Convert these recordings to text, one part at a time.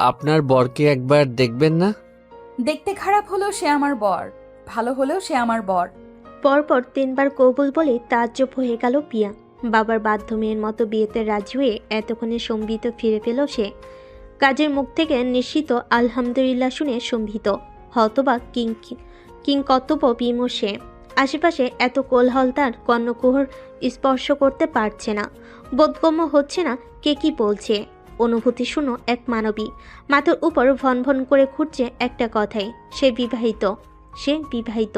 আপনার বরকে একবার দেখবেন না? দেখতে খারাপ হলেও সে আমার বর, ভালো হলেও সে আমার বর। পরপর ৩বার কবুল বলে তাজ্জব হয়ে গেল পিয়া। বাবার বাধ্য মেয়ের মতো বিয়েতে রাজি হয়ে এতক্ষণে সম্বিত ফিরে পেল সে। কাজের মুখ থেকে নিশ্চিত আলহামদুলিল্লাহ শুনে সম্ভিত, হতবাক কিং কর্তব্য বিমর্ষে। আশেপাশে এত কোলাহল তার কর্ণকুহর স্পর্শ করতে পারছে না, বোধগম্য হচ্ছে না কে কি বলছে। অনুভূতি শূন্য এক মানবী, মাথার উপর ভন ভন করে ঘুরছে একটা কথাই, সে বিবাহিত। সে বিবাহিত।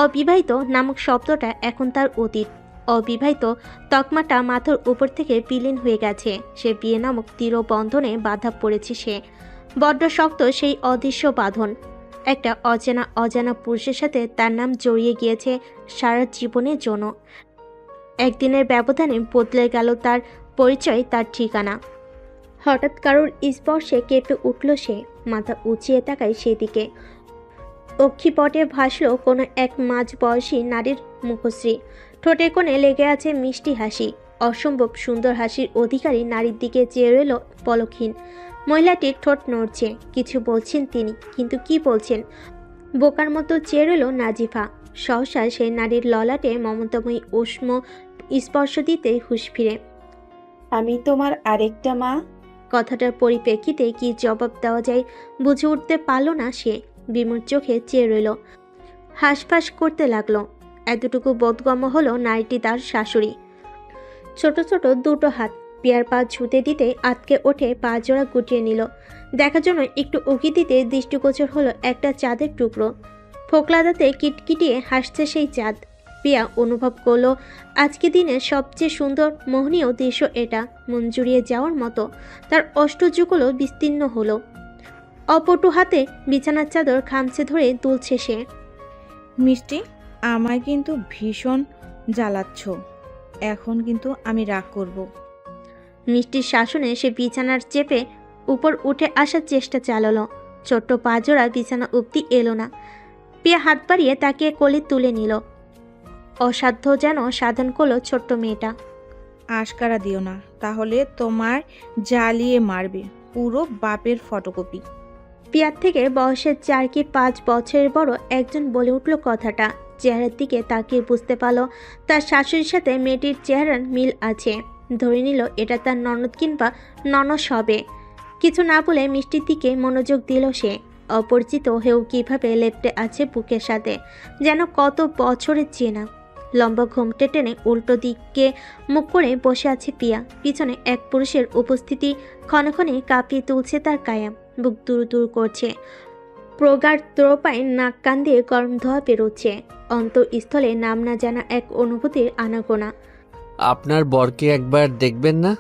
অবিবাহিত নামক শব্দটা এখন তার অতীত। অবিবাহিত তকমাটা মাথার উপর থেকে বিলীন হয়ে গেছে। সে বিয়ে নামক দৃঢ়বন্ধনে বাধা পড়েছে সে। বড্ড শক্ত সেই অদৃশ্য বাঁধন। একটা অজানা পুরুষের সাথে তার নাম জড়িয়ে গিয়েছে সারা জীবনের জন্য। একদিনের ব্যবধানে বদলে গেল তার পরিচয়, তার ঠিকানা। হঠাৎ কারোর স্পর্শে কেঁপে উঠল সে, মাথা উঁচিয়ে তাকায় সেদিকে। অক্ষিপটে ভাসল কোনো এক মাঝবয়সী নারীর মুখশ্রী। ঠোঁটের কোণে লেগে আছে মিষ্টি হাসি। অসম্ভব সুন্দর হাসির অধিকারী নারীর দিকে চেয়ে রইল পলকহীন। মহিলাটির ঠোঁট নড়ছে, কিছু বলছেন তিনি, কিন্তু কি বলছেন? বোকার মতো চেয়ে রইল নাজিফা। সহসা সেই নারীর ললাটে মমতাময়ী উষ্ম স্পর্শ দিতেই হুঁশ ফিরে। আমি তোমার আরেকটা মা। কথাটার পরিপ্রেক্ষিতে কি জবাব দেওয়া যায় বুঝে উঠতে পারল না সে। বিমূঢ় চোখে চেয়ে রইল। হাঁসফাঁস করতে লাগলো। এতটুকু বোধগম্য হলো নারীটি তার শাশুড়ি। ছোট ছোট দুটো হাত পিয়ার পা ছুতে দিতে আটকে ওঠে, পা জোড়া গুটিয়ে নিল। দেখার জন্য একটু উকি দিতে দৃষ্টিগোচর হলো একটা চাঁদের টুকরো। ফোকলা দাঁতে কিটকিটিয়ে হাসছে সেই চাঁদ। পিয়া অনুভব করলো আজকে দিনের সবচেয়ে সুন্দর মোহনীয় দৃশ্য এটা। মন জুড়িয়ে যাওয়ার মতো। তার অষ্টযুগলও বিস্তীর্ণ হলো। অপটু হাতে বিছানার চাদর খামচে ধরে তুলছে সে। মিষ্টি, আমায় কিন্তু ভীষণ জ্বালাচ্ছ। এখন কিন্তু আমি রাগ করব। মিষ্টির শাসনে সে বিছানার চেপে উপর উঠে আসার চেষ্টা চালালো। ছোট্ট পাজোড়া বিছানা অব্দি এলো না। পিয়া হাত বাড়িয়ে তাকে কোলে তুলে নিল। অসাধ্য যেন সাধন করলো ছোট্ট মেয়েটা। আশকারা দিও না, তাহলে তোমার জ্বালিয়ে মারবে, পুরো বাপের ফটোকপি। পিয়ার থেকে বয়সের 4 কি 5 বছরের বড় একজন বলে উঠল কথাটা। চেহারার দিকে তাকিয়ে বুঝতে পারল তার শাশুড়ির সাথে মেয়েটির চেহারার মিল আছে। ধরে নিল এটা তার ননদ কিংবা ননস হবে। কিছু না বলে মিষ্টির দিকে মনোযোগ দিল সে। অপরিচিত হয়েও কিভাবে লেপ্টে আছে বুকের সাথে, যেন কত বছরের চেনা। লম্বা ঘোমটে টেনে উল্টো দিকে মুখ করে বসে আছে পিয়া। পিছনে এক পুরুষের উপস্থিতি ক্ষণে ক্ষণে কাঁপিয়ে তুলছে তার কায়া। বুক দুরু করছে। প্রগাঢ় ত্রোপায় নাক কান দিয়ে গরম ধোয়া বেরোচ্ছে। অন্তঃস্থলে নাম না জানা এক অনুভূতির আনাগোনা। আপনার বরকে একবার দেখবেন না?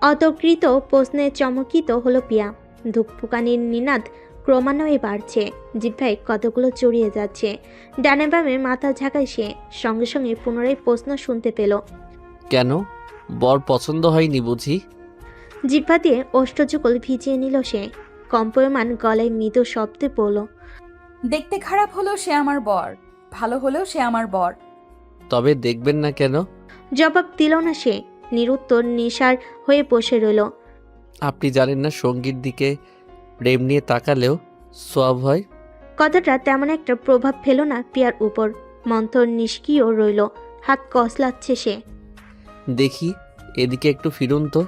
অতর্কিত প্রশ্নে চমকিত হলো পিয়া। ধূপফুকানির নিনাদ ক্রমান্বয়ে বাড়ছে। জিহ্বায় কতগুলো চড়িয়ে যাচ্ছে। ডানে বামে মাথা ঝাঁকায় সে। সঙ্গে সঙ্গে পুনরায় প্রশ্ন শুনতে পেল। কেন, বর পছন্দ হয়নি বুঝি? জিহ্বা দিয়ে অষ্টযুগল ভিজিয়ে নিল সে। কম্পয়মান গলায় মৃদু শব্দে বলল, দেখতে খারাপ হলেও সে আমার বর, ভালো হলেও সে আমার বর। তবে দেখবেন না কেন? জবাব দিল না সে। নিরুত্তর নিশার হয়ে বসে রইল। আপনি জানেন না সঙ্গীর দিকে প্রেম নিয়ে তাকালেও সওয়াব হয়? কথাটা তেমন একটা প্রভাব ফেল না পিয়ার উপর। মন্থর নিষ্ক্রিয় রইল। হাত কসলাচ্ছে সে। দেখি এদিকে একটু ফিরুন তো।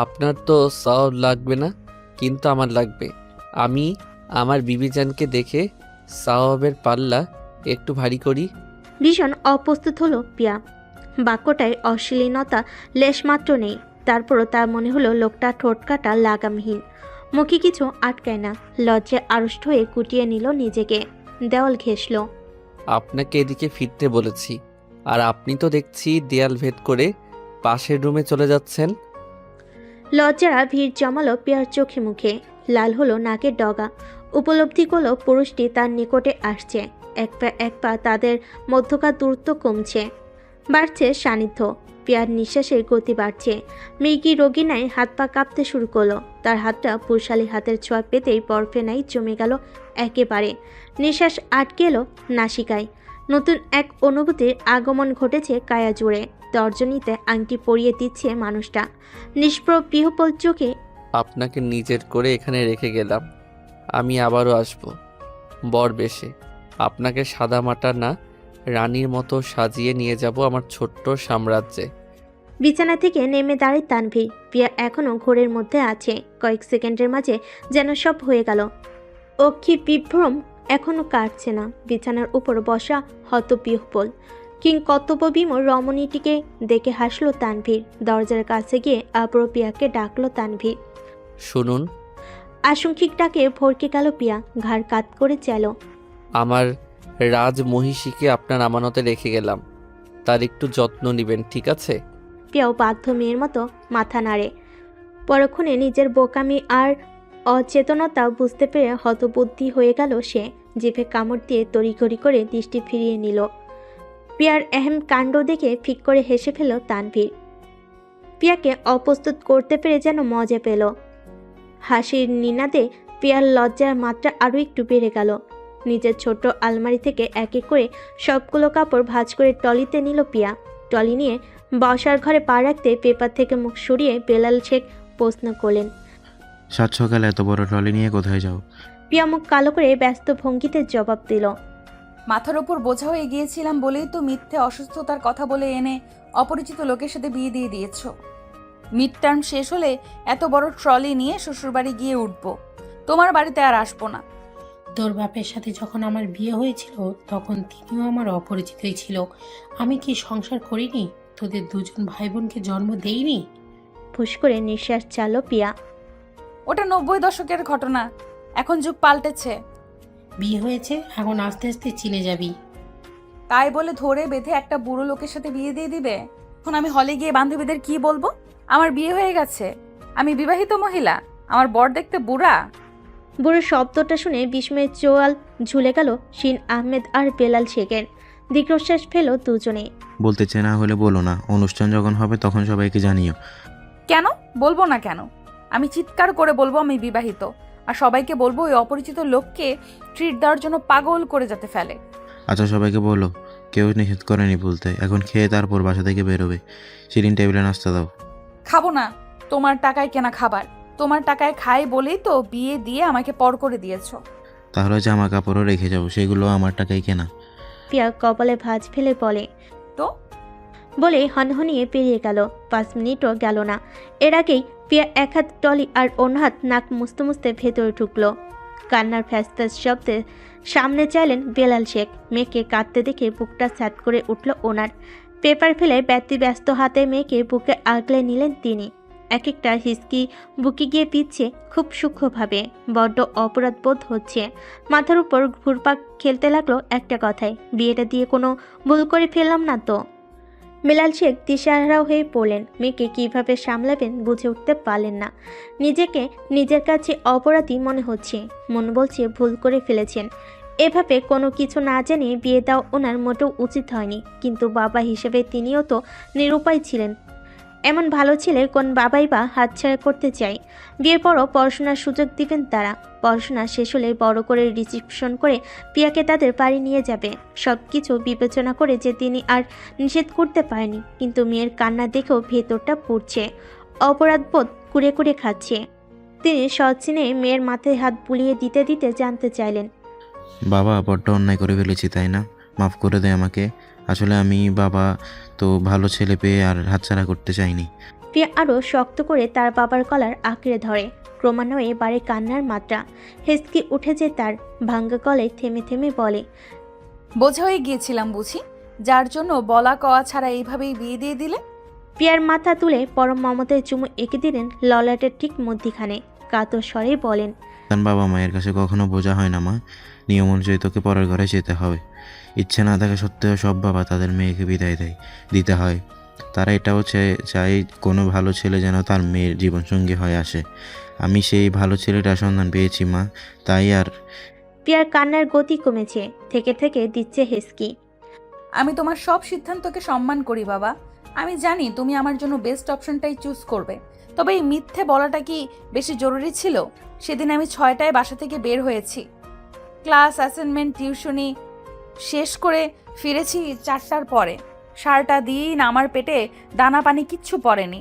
আপনার তো সওয়াব লাগবে না, কিন্তু আমার লাগবে। আমি আমার বিবিজানকে দেখে সওয়াবের পাল্লা একটু ভারী করি। ভীষণ অপ্রস্তুত হলো পিয়া। বাক্যটায় অশ্লীলতা লেশমাত্র নেই। তারপরও তার মনে হলো লোকটা ঠোঁটকাটা লাগামহীন। মুখে কিছু আটকায় না। লজ্জায় আড়ষ্ট হয়ে কুটিয়ে নিল নিজেকে। দেওয়াল ঘেঁষল। আপনাকে এদিকে ফিরতে বলেছি, আর আপনি তো দেখছি দেয়াল ভেদ করে পাশের রুমে চলে যাচ্ছেন। লজ্জারা ভিড় জমালো পিয়ার চোখে মুখে। লাল হলো নাকের ডগা। উপলব্ধি করলো পুরুষটি তার নিকটে আসছে। এক পা তাদের মধ্যকার দূরত্ব কমছে। বাড়ছে সান্নিধ্য। পিয়ার নিঃশ্বাসের গতি বাড়ছে। মৃগী রোগী নাই হাত পা কাঁপতে শুরু করলো। তার হাতটা পুরুষালী হাতের ছোঁয়া পেতেই বরফে নাই জমে গেল একেবারে। নিঃশ্বাস আটকে এলো নাসিকায়। নতুন এক অনুভূতির আগমন ঘটেছে কায়া জুড়ে। তর্জনীতে আংটি পরিয়ে দিচ্ছে মানুষটা। নিষ্প্রভ বিহ্বল চোখে আপনাকে নিজের করে এখানে রেখে গেলাম। আমি আবারও আসব বর বেশে। আপনাকে সাদামাটা না, রানীর মতো সাজিয়ে নিয়ে যাব আমার ছোট্ট সাম্রাজ্যে। বিছানা থেকে নেমে দাঁড়ায় তানভীর। প্রিয়া এখনও ঘোরের মধ্যে আছে। কয়েক সেকেন্ডের মাঝে যেন সব হয়ে গেল। অক্ষি বিভ্রম এখনও কাটছে না। বিছানার উপর বসা হতবিহ্বল কিং কর্তব্যবিমূঢ় রমণীটিকে দেখে হাসল তানভীর। দরজার কাছে গিয়ে আবারও প্রিয়াকে ডাকলো তানভীর। শুনুন, আশঙ্কিক ডাকে ভরকে গেল প্রিয়া। ঘাড় কাত করে চাইল। আমার রাজমহিষীকে আপনার আমানতে রেখে গেলাম, তার একটু যত্ন নেবেন, ঠিক আছে? প্রিয়াও বাধ্য মেয়ের মতো মাথা নাড়ে। পরক্ষণে নিজের বোকামি আর অচেতনতা বুঝতে পেরে হতবুদ্ধি হয়ে গেল সে। জিভে কামড় দিয়ে তড়িঘড়ি করে দৃষ্টি ফিরিয়ে নিল। প্রিয়ার এহেম কাণ্ড দেখে ফিক করে হেসে ফেল তানভীর। প্রিয়াকে অপ্রস্তুত করতে পেরে যেন মজা পেল। হাসির নিনাদে প্রিয়ার লজ্জার মাত্রা আরও একটু বেড়ে গেল। নিজের ছোট আলমারি থেকে এক এক করে সবগুলো কাপড় ভাঁজ করে টলিতে নিল প্রিয়া। টলি নিয়ে বসার ঘরে পা রাখতে পেপার থেকে মুখ সরিয়ে বেলাল শেখ প্রশ্ন করলেন। সাত সকালে এত বড় ট্রলি নিয়ে কোথায় যাও? প্রিয়া মুখ কালো করে ব্যস্ত ভঙ্গিতে জবাব দিল। মাথার ওপর বোঝা হয়ে গিয়েছিলাম বলেই তো মিথ্যে অসুস্থতার কথা বলে এনে অপরিচিত লোকের সাথে বিয়ে দিয়ে দিয়েছ। মিড টার্ম শেষ হলে এত বড় ট্রলি নিয়ে শ্বশুরবাড়ি গিয়ে উঠবো, তোমার বাড়িতে আর আসবো না। তোর বাপের সাথে যখন আমার বিয়ে হয়েছিল তখন তিনিও আমার অপরিচিতই ছিল। আমি কি সংসার করিনি? তোদের দুজন ভাই বোনকে জন্ম দেইনি? ফুস করে নিঃশ্বাস চালো প্রিয়া। ওটা 90 দশকের ঘটনা, এখন যুগ পাল্টেছে। বিয়ে হয়েছে, এখন আস্তে আস্তে চিনে যাবি। তাই বলে ধরে বেঁধে একটা বুড়ো লোকের সাথে বিয়ে দিয়ে দিবে? এখন আমি হলে গিয়ে বান্ধবীদের কি বলবো? আমার বিয়ে হয়ে গেছে, আমি বিবাহিত মহিলা, আমার বর দেখতে বুড়া। বুড়ো শব্দটা শুনে বিস্ময়ের চোয়াল ঝুলে গেল শিন আহমেদ আর বেলাল শেখের। দীর্ঘশ্বাস ফেল দুজনে। বলতে চেনা হলে বলো না, অনুষ্ঠান যখন হবে তখন সবাইকে জানিও। কেন বলবো না কেন? আমি চিৎকার করে বলবো আমি বিবাহিত, আর সবাইকে বলবো ওই অপরিচিত লোককে ট্রিট দেওয়ার জন্য পাগল করে যেতে ফেলে। আচ্ছা সবাইকে বলো, কেউ নিষেধ করেনি বলতে। এখন খেয়ে তারপর বাসা থেকে বেরোবে। শিরিন টেবিলে নাস্তা দাও। খাবো না, তোমার টাকায় কেনা খাবার, তোমার টাকায় খাই বলেই তো বিয়ে দিয়ে আমাকে পর করে দিয়েছো। তাহলে জামা কাপড়ও রেখে যাবো, সেগুলো আমার টাকায় কেনা। প্রিয়া কপালে ভাঁজ ফেলে বলে। তো বলে হনহনিয়ে পেরিয়ে গেল। 5 মিনিটও গেল না। এর আগেই প্রিয়া এক হাত টলি আর অন্য হাত নাক মুছতে মুছতে ভেতরে ঢুকলো। কান্নার ফ্যাসফ্যাস শব্দে সামনে চাইলেন বেলাল শেখ। মেয়েকে কাঁদতে দেখে বুকটা স্যাট করে উঠল ওনার। পেপার ফেলে ব্যস্ত হাতে মেয়েকে বুকে আগলে নিলেন তিনি। এক একটা হিসকি বুকে গিয়ে পিচ্ছে খুব সূক্ষ্মভাবে। বড্ড অপরাধ বোধ হচ্ছে। মাথার উপর ঘুরপাক খেলতে লাগলো একটা কথায়, বিয়েটা দিয়ে কোনো ভুল করে ফেললাম না তো? বেলাল শেখ দিশাহারা হয়ে পড়লেন। মেয়েকে কিভাবে সামলাবেন বুঝে উঠতে পারলেন না। নিজেকে নিজের কাছে অপরাধী মনে হচ্ছে। মন বলছে ভুল করে ফেলেছেন। এভাবে কোনো কিছু না জানিয়ে বিয়ে দেওয়া ওনার মোটেও উচিত হয়নি। কিন্তু বাবা হিসেবে তিনিও তো নিরুপায় ছিলেন। এমন ভালো ছেলে কোন বাবাই বা হাতছাড়া করতে চায়? বিয়ের পরও পড়াশোনার সুযোগ দিবেন তারা। পড়াশোনা শেষ হলে বড় করে রিসেপশন করে প্রিয়াকে তাদের বাড়ি নিয়ে যাবে। সব কিছু বিবেচনা করে যে তিনি আর নিষেধ করতে পারেনি। কিন্তু মেয়ের কান্না দেখেও ভেতরটা পুড়ছে। অপরাধবোধ কুড়ে কুড়ে খাচ্ছে। তিনি সচিনে মেয়ের মাথায় হাত বুলিয়ে দিতে দিতে জানতে চাইলেন। বাবা, বড্ড অন্যায় করে ফেলেছি তাই না? মাফ করে দে আমাকে। আসলে আমি বাবা তো ভালো ছেলে পেয়ে আর হাতছাড়া করতে চাইনি। প্রিয়া আরও শক্ত করে তার বাবার কলার আঁকড়ে ধরে। ক্রমান্বয়ে বাড়ে কান্নার মাত্রা। হেসকি উঠেছে তার। ভাঙ্গা গলায় থেমে থেমে বলে। বোঝা হয়ে গিয়েছিলাম বুঝি, যার জন্য বলা কওয়া ছাড়া এইভাবেই বিয়ে দিয়ে দিলে? প্রিয়ার মাথা তুলে পরম মমতায় চুমু এঁকে দিলেন ললাটের ঠিক মধ্যিখানে। কাতর স্বরে বলেন। কারণ বাবা মায়ের কাছে কখনো বোঝা হয় না মা। নিয়ম অনুযায়ী তোকে পরের ঘরে যেতে হবে। ইচ্ছে না থাকা সত্ত্বেও সব বাবা তাদের মেয়েকে বিদায় দিতে হয়। তারা এটাও চাই কোনো ভালো ছেলে যেন তার মেয়ের জীবনসঙ্গী হয়ে আসে। আমি সেই ভালো ছেলেটার সন্ধান পেয়েছি মা, তাই আর। প্রিয়ার কান্নার গতি কমেছে। থেকে থেকে দিচ্ছে হেসকি। আমি তোমার সব সিদ্ধান্তকে সম্মান করি বাবা। আমি জানি তুমি আমার জন্য বেস্ট অপশনটাই চুজ করবে। তবে এই মিথ্যে বলাটা কি বেশি জরুরি ছিল? সেদিন আমি 6টায় বাসা থেকে বের হয়েছি। ক্লাস, অ্যাসাইনমেন্ট, টিউশনি শেষ করে ফিরেছি 4টার পরে। সারাটা দিন আমার পেটে দানা পানি কিচ্ছু পড়েনি।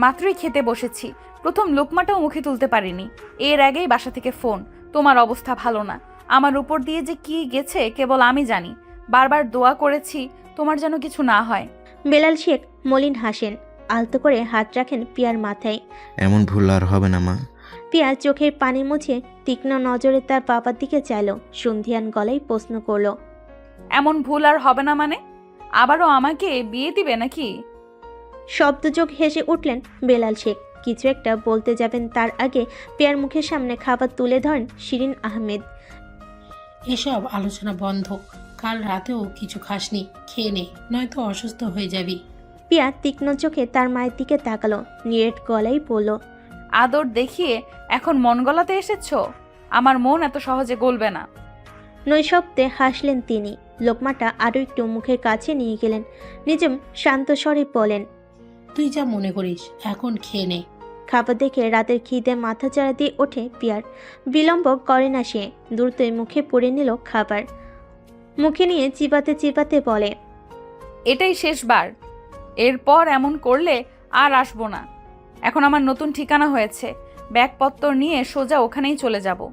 মাত্রই খেতে বসেছি, প্রথম লোকমাটাও মুখে তুলতে পারিনি। এর আগেই বাসা থেকে ফোন, তোমার অবস্থা ভালো না। আমার উপর দিয়ে যে কি গেছে কেবল আমি জানি। বারবার দোয়া করেছি তোমার যেন কিছু না হয়। বেলাল শেখ মলিন হাসেন, আলতো করে হাত রাখেন পিয়ার মাথায়। এমন ভুল আর হবে না মা। পিয়া চোখের পানি মুছে তীক্ষ্ণ নজরে তার বাবার দিকে চাইল, সন্ধিয়ান গলায় প্রশ্ন করল। এমন ভুল আর হবে না মানে? আবারও আমাকে বিয়ে দিবে নাকি? শব্দযোগ হেসে উঠলেন বেলাল শেখ। কিছু একটা বলতে যাবেন তার আগে পিয়ার মুখের সামনে খাবার তুলে ধরেন শিরিন আহমেদ। এসব আলোচনা বন্ধ। কাল রাতেও কিছু খাসনি, খেয়ে নে, নয়তো অসুস্থ হয়ে যাবি। পিয়া তীক্ষ্ণ চোখে তার মায়ের দিকে তাকালো, নিরেট গলায় বলল। আদর দেখিয়ে এখন মন গলাতে এসেছো? আমার মন এত সহজে গলবে না। নৈশব্দে হাসলেন তিনি। লোকমাটা আরও একটু মুখের কাছে নিয়ে গেলেন, নিজম শান্ত স্বরে বলেন। তুই যা মনে করিস, এখন খেয়ে নে। খাবার দেখে রাতের খিদে মাথা চাড়া দিয়ে ওঠে পিয়ার। বিলম্ব করে না সে, দ্রুতই মুখে পুরে নিল খাবার। মুখে নিয়ে চিবাতে চিবাতে বলে। এটাই শেষবার। এরপর এমন করলে আর আসবো না। এখন আমার নতুন ঠিকানা হয়েছে, ব্যাগপত্র নিয়ে সোজা ওখানেই চলে যাব।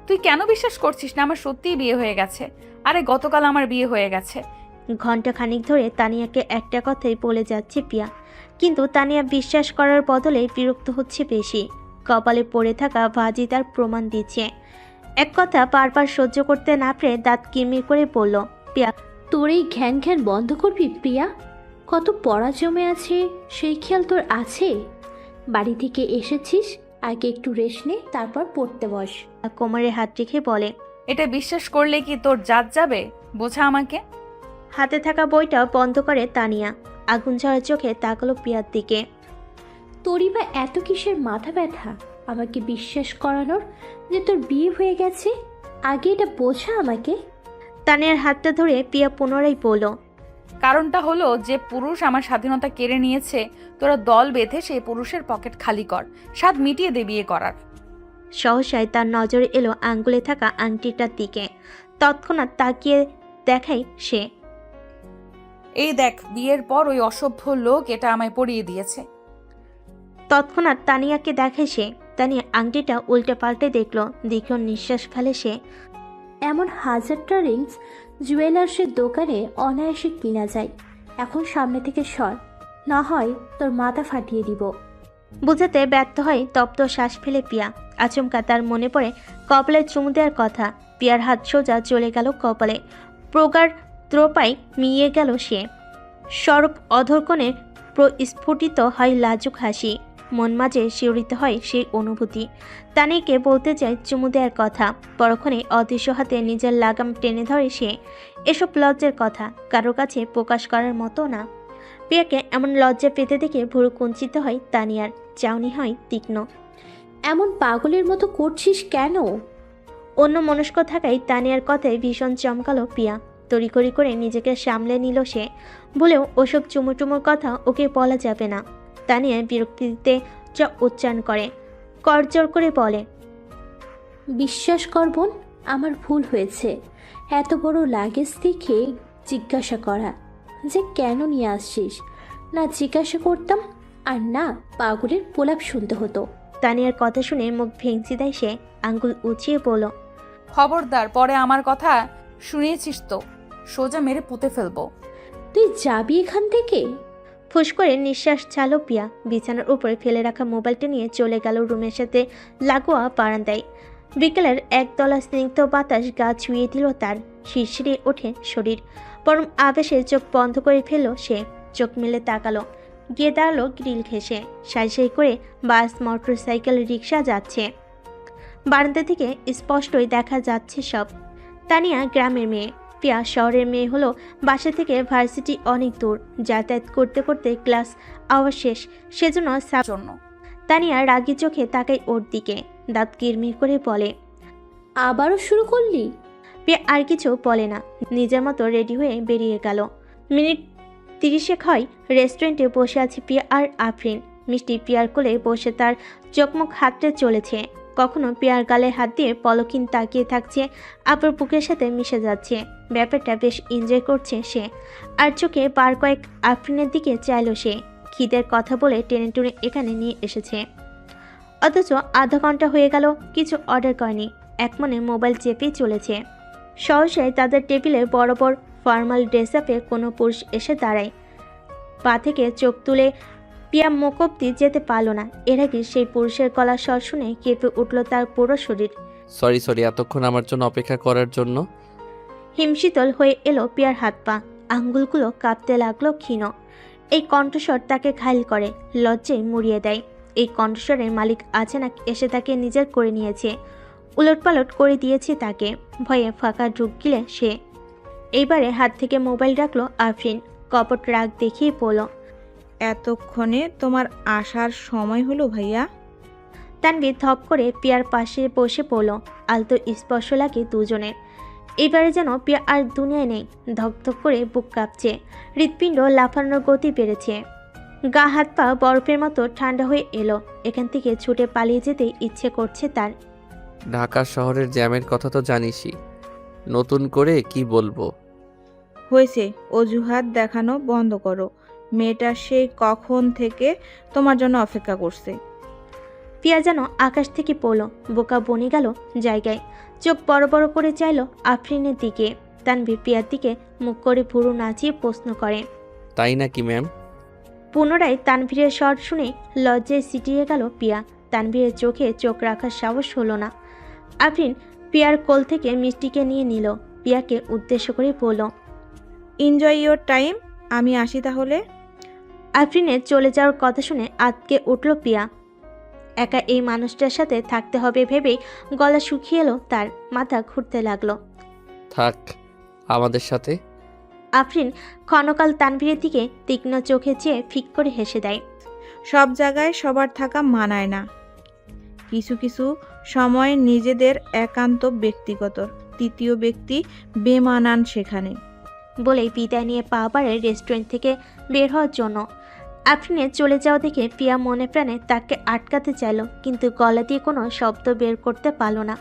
তুই কেন বিশ্বাস করছিস না আমার সত্যিই বিয়ে হয়ে গেছে? আরে গতকাল আমার বিয়ে হয়ে গেছে। ঘন্টা খানিক ধরে তানিয়াকে একটা কথাই বলে যাচ্ছে পিয়া, কিন্তু তানিয়া বিশ্বাস করার বদলে বিরক্ত হচ্ছে বেশি। কপালে পড়ে থাকা ভাজি তার প্রমাণ দিচ্ছে। এক কথা বারবার সহ্য করতে না পেরে দাঁত কিরমির করে বলল। পিয়া, তোর এই ঘ্যান ঘ্যান বন্ধ করবি প্রিয়া? কত পড়া জমে আছে সেই খেয়াল তোর আছে? বাড়ি থেকে এসেছিস, আগে একটু রেস্ট নে, তারপর পড়তে বস। কোমরে হাত রেখে বলে। এটা বিশ্বাস করলে কি তোর জাত যাবে? বোঝা আমাকে। হাতে থাকা বইটাও বন্ধ করে তানিয়া আগুন ঝরা চোখে তাকালো পিয়ার দিকে। তোরই বা এত কিসের মাথা ব্যথা আমাকে বিশ্বাস করানোর যে তোর বিয়ে হয়ে গেছে? আগে এটা বোঝা আমাকে। তানিয়ার হাতটা ধরে পিয়া পুনরায় বলল। কারণটা হলো যে পুরুষ আমার স্বাধীনতা কেড়ে নিয়েছে, তোরা দল বেঁধে সেই পুরুষের পকেট খালি কর, স্বাদ মিটিয়ে দে বিয়ে করার। সহসায় তার নজরে এলো আঙ্গুলে থাকা আংটিটার দিকে। তৎক্ষণাৎ তাকিয়ে দেখাই সে। এই দেখ, বিয়ের পর ওই অসভ্য লোক এটা আমায় পরিয়ে দিয়েছে। তৎক্ষণাৎ তানিয়াকে দেখে সে। তানিয়া আংটিটা উল্টে পাল্টে দেখলো, দীর্ঘ নিঃশ্বাস ফেলে সে। এমন হাজারটা রিংস জুয়েলার্সের দোকানে অনায়াসে কিনা যায়। এখন সামনে থেকে সর, না হয় তোর মাথা ফাটিয়ে দিব। বুঝাতে ব্যর্থ হয় তপ্ত শ্বাস ফেলে পিয়া। আচমকা তার মনে পড়ে কপালে চুমু দেওয়ার কথা। পিয়ার হাত সোজা চলে গেল কপালে, প্রগাঢ় ত্রোপায় মিলিয়ে গেল সে। সরব অধরকণে প্রস্ফুটিত হয় লাজুক হাসি। মন মাঝে শিহরিত হয় সেই অনুভূতি। তানিকে বলতে চায় চুমু দেওয়ার কথা, পরক্ষণে অদৃশ্য হাতে নিজের লাগাম টেনে ধরে সে। এসব লজ্জার কথা কারো কাছে প্রকাশ করার মতো না। পিয়াকে এমন লজ্জা পেতে দেখে ভুরু কুঞ্চিত হয় তানিয়ার, চাউনি হয় তীক্ষ্ণ। এমন পাগলের মতো করছিস কেন? অন্য মনস্ক থাকায় তানিয়ার কথায় ভীষণ চমকালো পিয়া। তড়িঘড়ি করে নিজেকে সামলে নিল সে। বলেও ওসব চুমুটুমুর কথা ওকে বলা যাবে না। তানিয়া বিরক্তিতে যা উচ্চারণ করে, করজোর করে বলে। বিশ্বাস কর বোন, আমার ভুল হয়েছে। এত বড় লাগেজ দেখে জিজ্ঞাসা করা যে কেন নিয়ে আসছিস, না জিজ্ঞাসা করতাম আর না পাগলের প্রলাপ শুনতে হতো। তানিয়ার কথা শুনে মুখ ভেঙচি দেয় সে, আঙ্গুল উঁচিয়ে বলল। খবরদার, পরে আমার কথা শুনিয়েছিস তো সোজা মেরে পুঁতে ফেলবো। তুই যাবি এখান থেকে? ফুস করে নিঃশ্বাস ছাড়ল পিয়া। বিছানার উপরে ফেলে রাখা মোবাইলটা নিয়ে চলে গেল রুমের সাথে লাগোয়া বারান্দায়। বিকেলের একতলা স্নিগ্ধ বাতাস গা ছুঁয়ে দিল তার। শিরশিরে ওঠে শরীর। পরম আবেশে চোখ বন্ধ করে ফেলল সে। চোখ মেলে তাকালো, গিয়ে দাঁড়ালো গ্রিল ঘেঁষে। সাই সাই করে বাস, মোটর সাইকেল, রিক্সা যাচ্ছে। বারান্দা থেকে স্পষ্টই দেখা যাচ্ছে সব। তানিয়া গ্রামের মেয়ে, পিয়া শহরের মেয়ে হলো। বাসা থেকে ভার্সিটি অনেক দূর, যাতায়াত করতে করতে ক্লাস আওয়ার শেষ, সেজন্য জন্য তানিয়া রাগি চোখে তাকায় ওর দিকে, দাঁত কিরমির করে বলে। আবারও শুরু করলি? পিয়া আর কিছু বলে না, নিজের মতো রেডি হয়ে বেরিয়ে গেল। মিনিট 30 হয় রেস্টুরেন্টে বসে আছে পিয়া আর আফরিন। মিষ্টি পিয়ার কোলে বসে তার চোখমুখ হাততে চলেছে। কখনো পিয়ার গালে হাত দিয়ে পলকিন তাকিয়ে থাকছে, আবার বুকের সাথে মিশে যাচ্ছে। ব্যাপারটা বেশ এনজয় করছে সে। আর চোখে বার কয়েক আফরিনের দিকে চাইল সে। খিদের কথা বলে টেনে টুনে এখানে নিয়ে এসেছে। অথচ আধা ঘন্টা হয়ে গেল কিছু অর্ডার করেনি, এক মনে মোবাইল চেপেই চলেছে। সহসাই তাদের টেবিলে বরাবর ফর্মাল ড্রেস আপে কোনো পুরুষ এসে দাঁড়ায়। পা থেকে চোখ তুলে পিয়া মুখ অব্দি যেতে পারল না। এর আগে সেই পুরুষের গলার স্বর শুনে কেঁপে উঠল তার পুরো শরীর। সরি এতক্ষণ আমার জন্য অপেক্ষা করার জন্য। হিমশীতল হয়ে এলো পিয়ার হাত পা, আঙ্গুলগুলো কাঁপতে লাগলো ক্ষীণ। এই কণ্ঠস্বর তাকে ঘায়েল করে, লজ্জায় মুড়িয়ে দেয়। এই কণ্ঠস্বরের মালিক আচানক এসে তাকে নিজের করে নিয়েছে, উলটপালট করে দিয়েছে তাকে। ভয়ে ফাঁকা ঢুক গিলে সে। এইবারে হাত থেকে মোবাইল রাখলো আফরিন, কপট রাগ দেখিয়ে বলল, এতক্ষণে তোমার আসার সময় হলো ভাইয়া? তানভীর ধপ করে পিয়ার পাশে বসে পড়ল। আলতো স্পর্শ লাগে দুজনের। এবারে যেন পিয়া আর দুনিয়ায় নেই। ধকধক করে বুক কাঁপছে, হৃৎপিণ্ড লাফানোর গতি বেড়েছে। গা হাত পা বরফের মতো ঠান্ডা হয়ে এলো। এখান থেকে ছুটে পালিয়ে যেতে ইচ্ছে করছে তার। ঢাকা শহরের জ্যামের কথা তো জানিসই, নতুন করে কি বলবো। হয়েছে, অজুহাত দেখানো বন্ধ করো। মেয়েটা সেই কখন থেকে তোমার জন্য অপেক্ষা করছে। পিয়া যেন আকাশ থেকে পড়ল, বোকা বনে গেল জায়গায়। চোখ বড় বড় করে চাইল আফরিনের দিকে। তানভীর পিয়ার দিকে মুখ করে ভুরু নাচিয়ে প্রশ্ন করে, তাই নাকি ম্যাম? পুনরায় তানভীরের স্বর শুনে লজ্জায় সিটিয়ে গেল পিয়া। তানভীরের চোখে চোখ রাখার সাহস হলো না। আফরিন পিয়ার কোল থেকে মিষ্টিকে নিয়ে নিল। পিয়াকে উদ্দেশ্য করে বলল, এনজয় ইয়োর টাইম, আমি আসি তাহলে। আফরিনের চলে যাওয়ার কথা শুনে আতকে উঠল পিয়া। একা এই মানুষটার সাথে থাকতে হবে ভেবেই গলা শুকিয়ে এলো তার, মাথা ঘুরতে লাগলো। থাক আমাদের সাথে। আফরিন ক্ষণকাল তানভীরের দিকে তীক্ষ্ণ চোখে চেয়ে ফিক করে হেসে দেয়। সব জায়গায় সবার থাকা মানায় না, কিছু কিছু সময় নিজেদের একান্ত ব্যক্তিগত, তৃতীয় ব্যক্তি বেমানান সেখানে। বলেই বিদায় নিয়ে পা বাড়ে রেস্টুরেন্ট থেকে বের হওয়ার জন্য। আফরিনের চলে যাওয়া দেখে পিয়া মনে প্রাণে তাকে আটকাতে চাইল, কিন্তু গলা দিয়ে কোনো শব্দ বের করতে পারল না।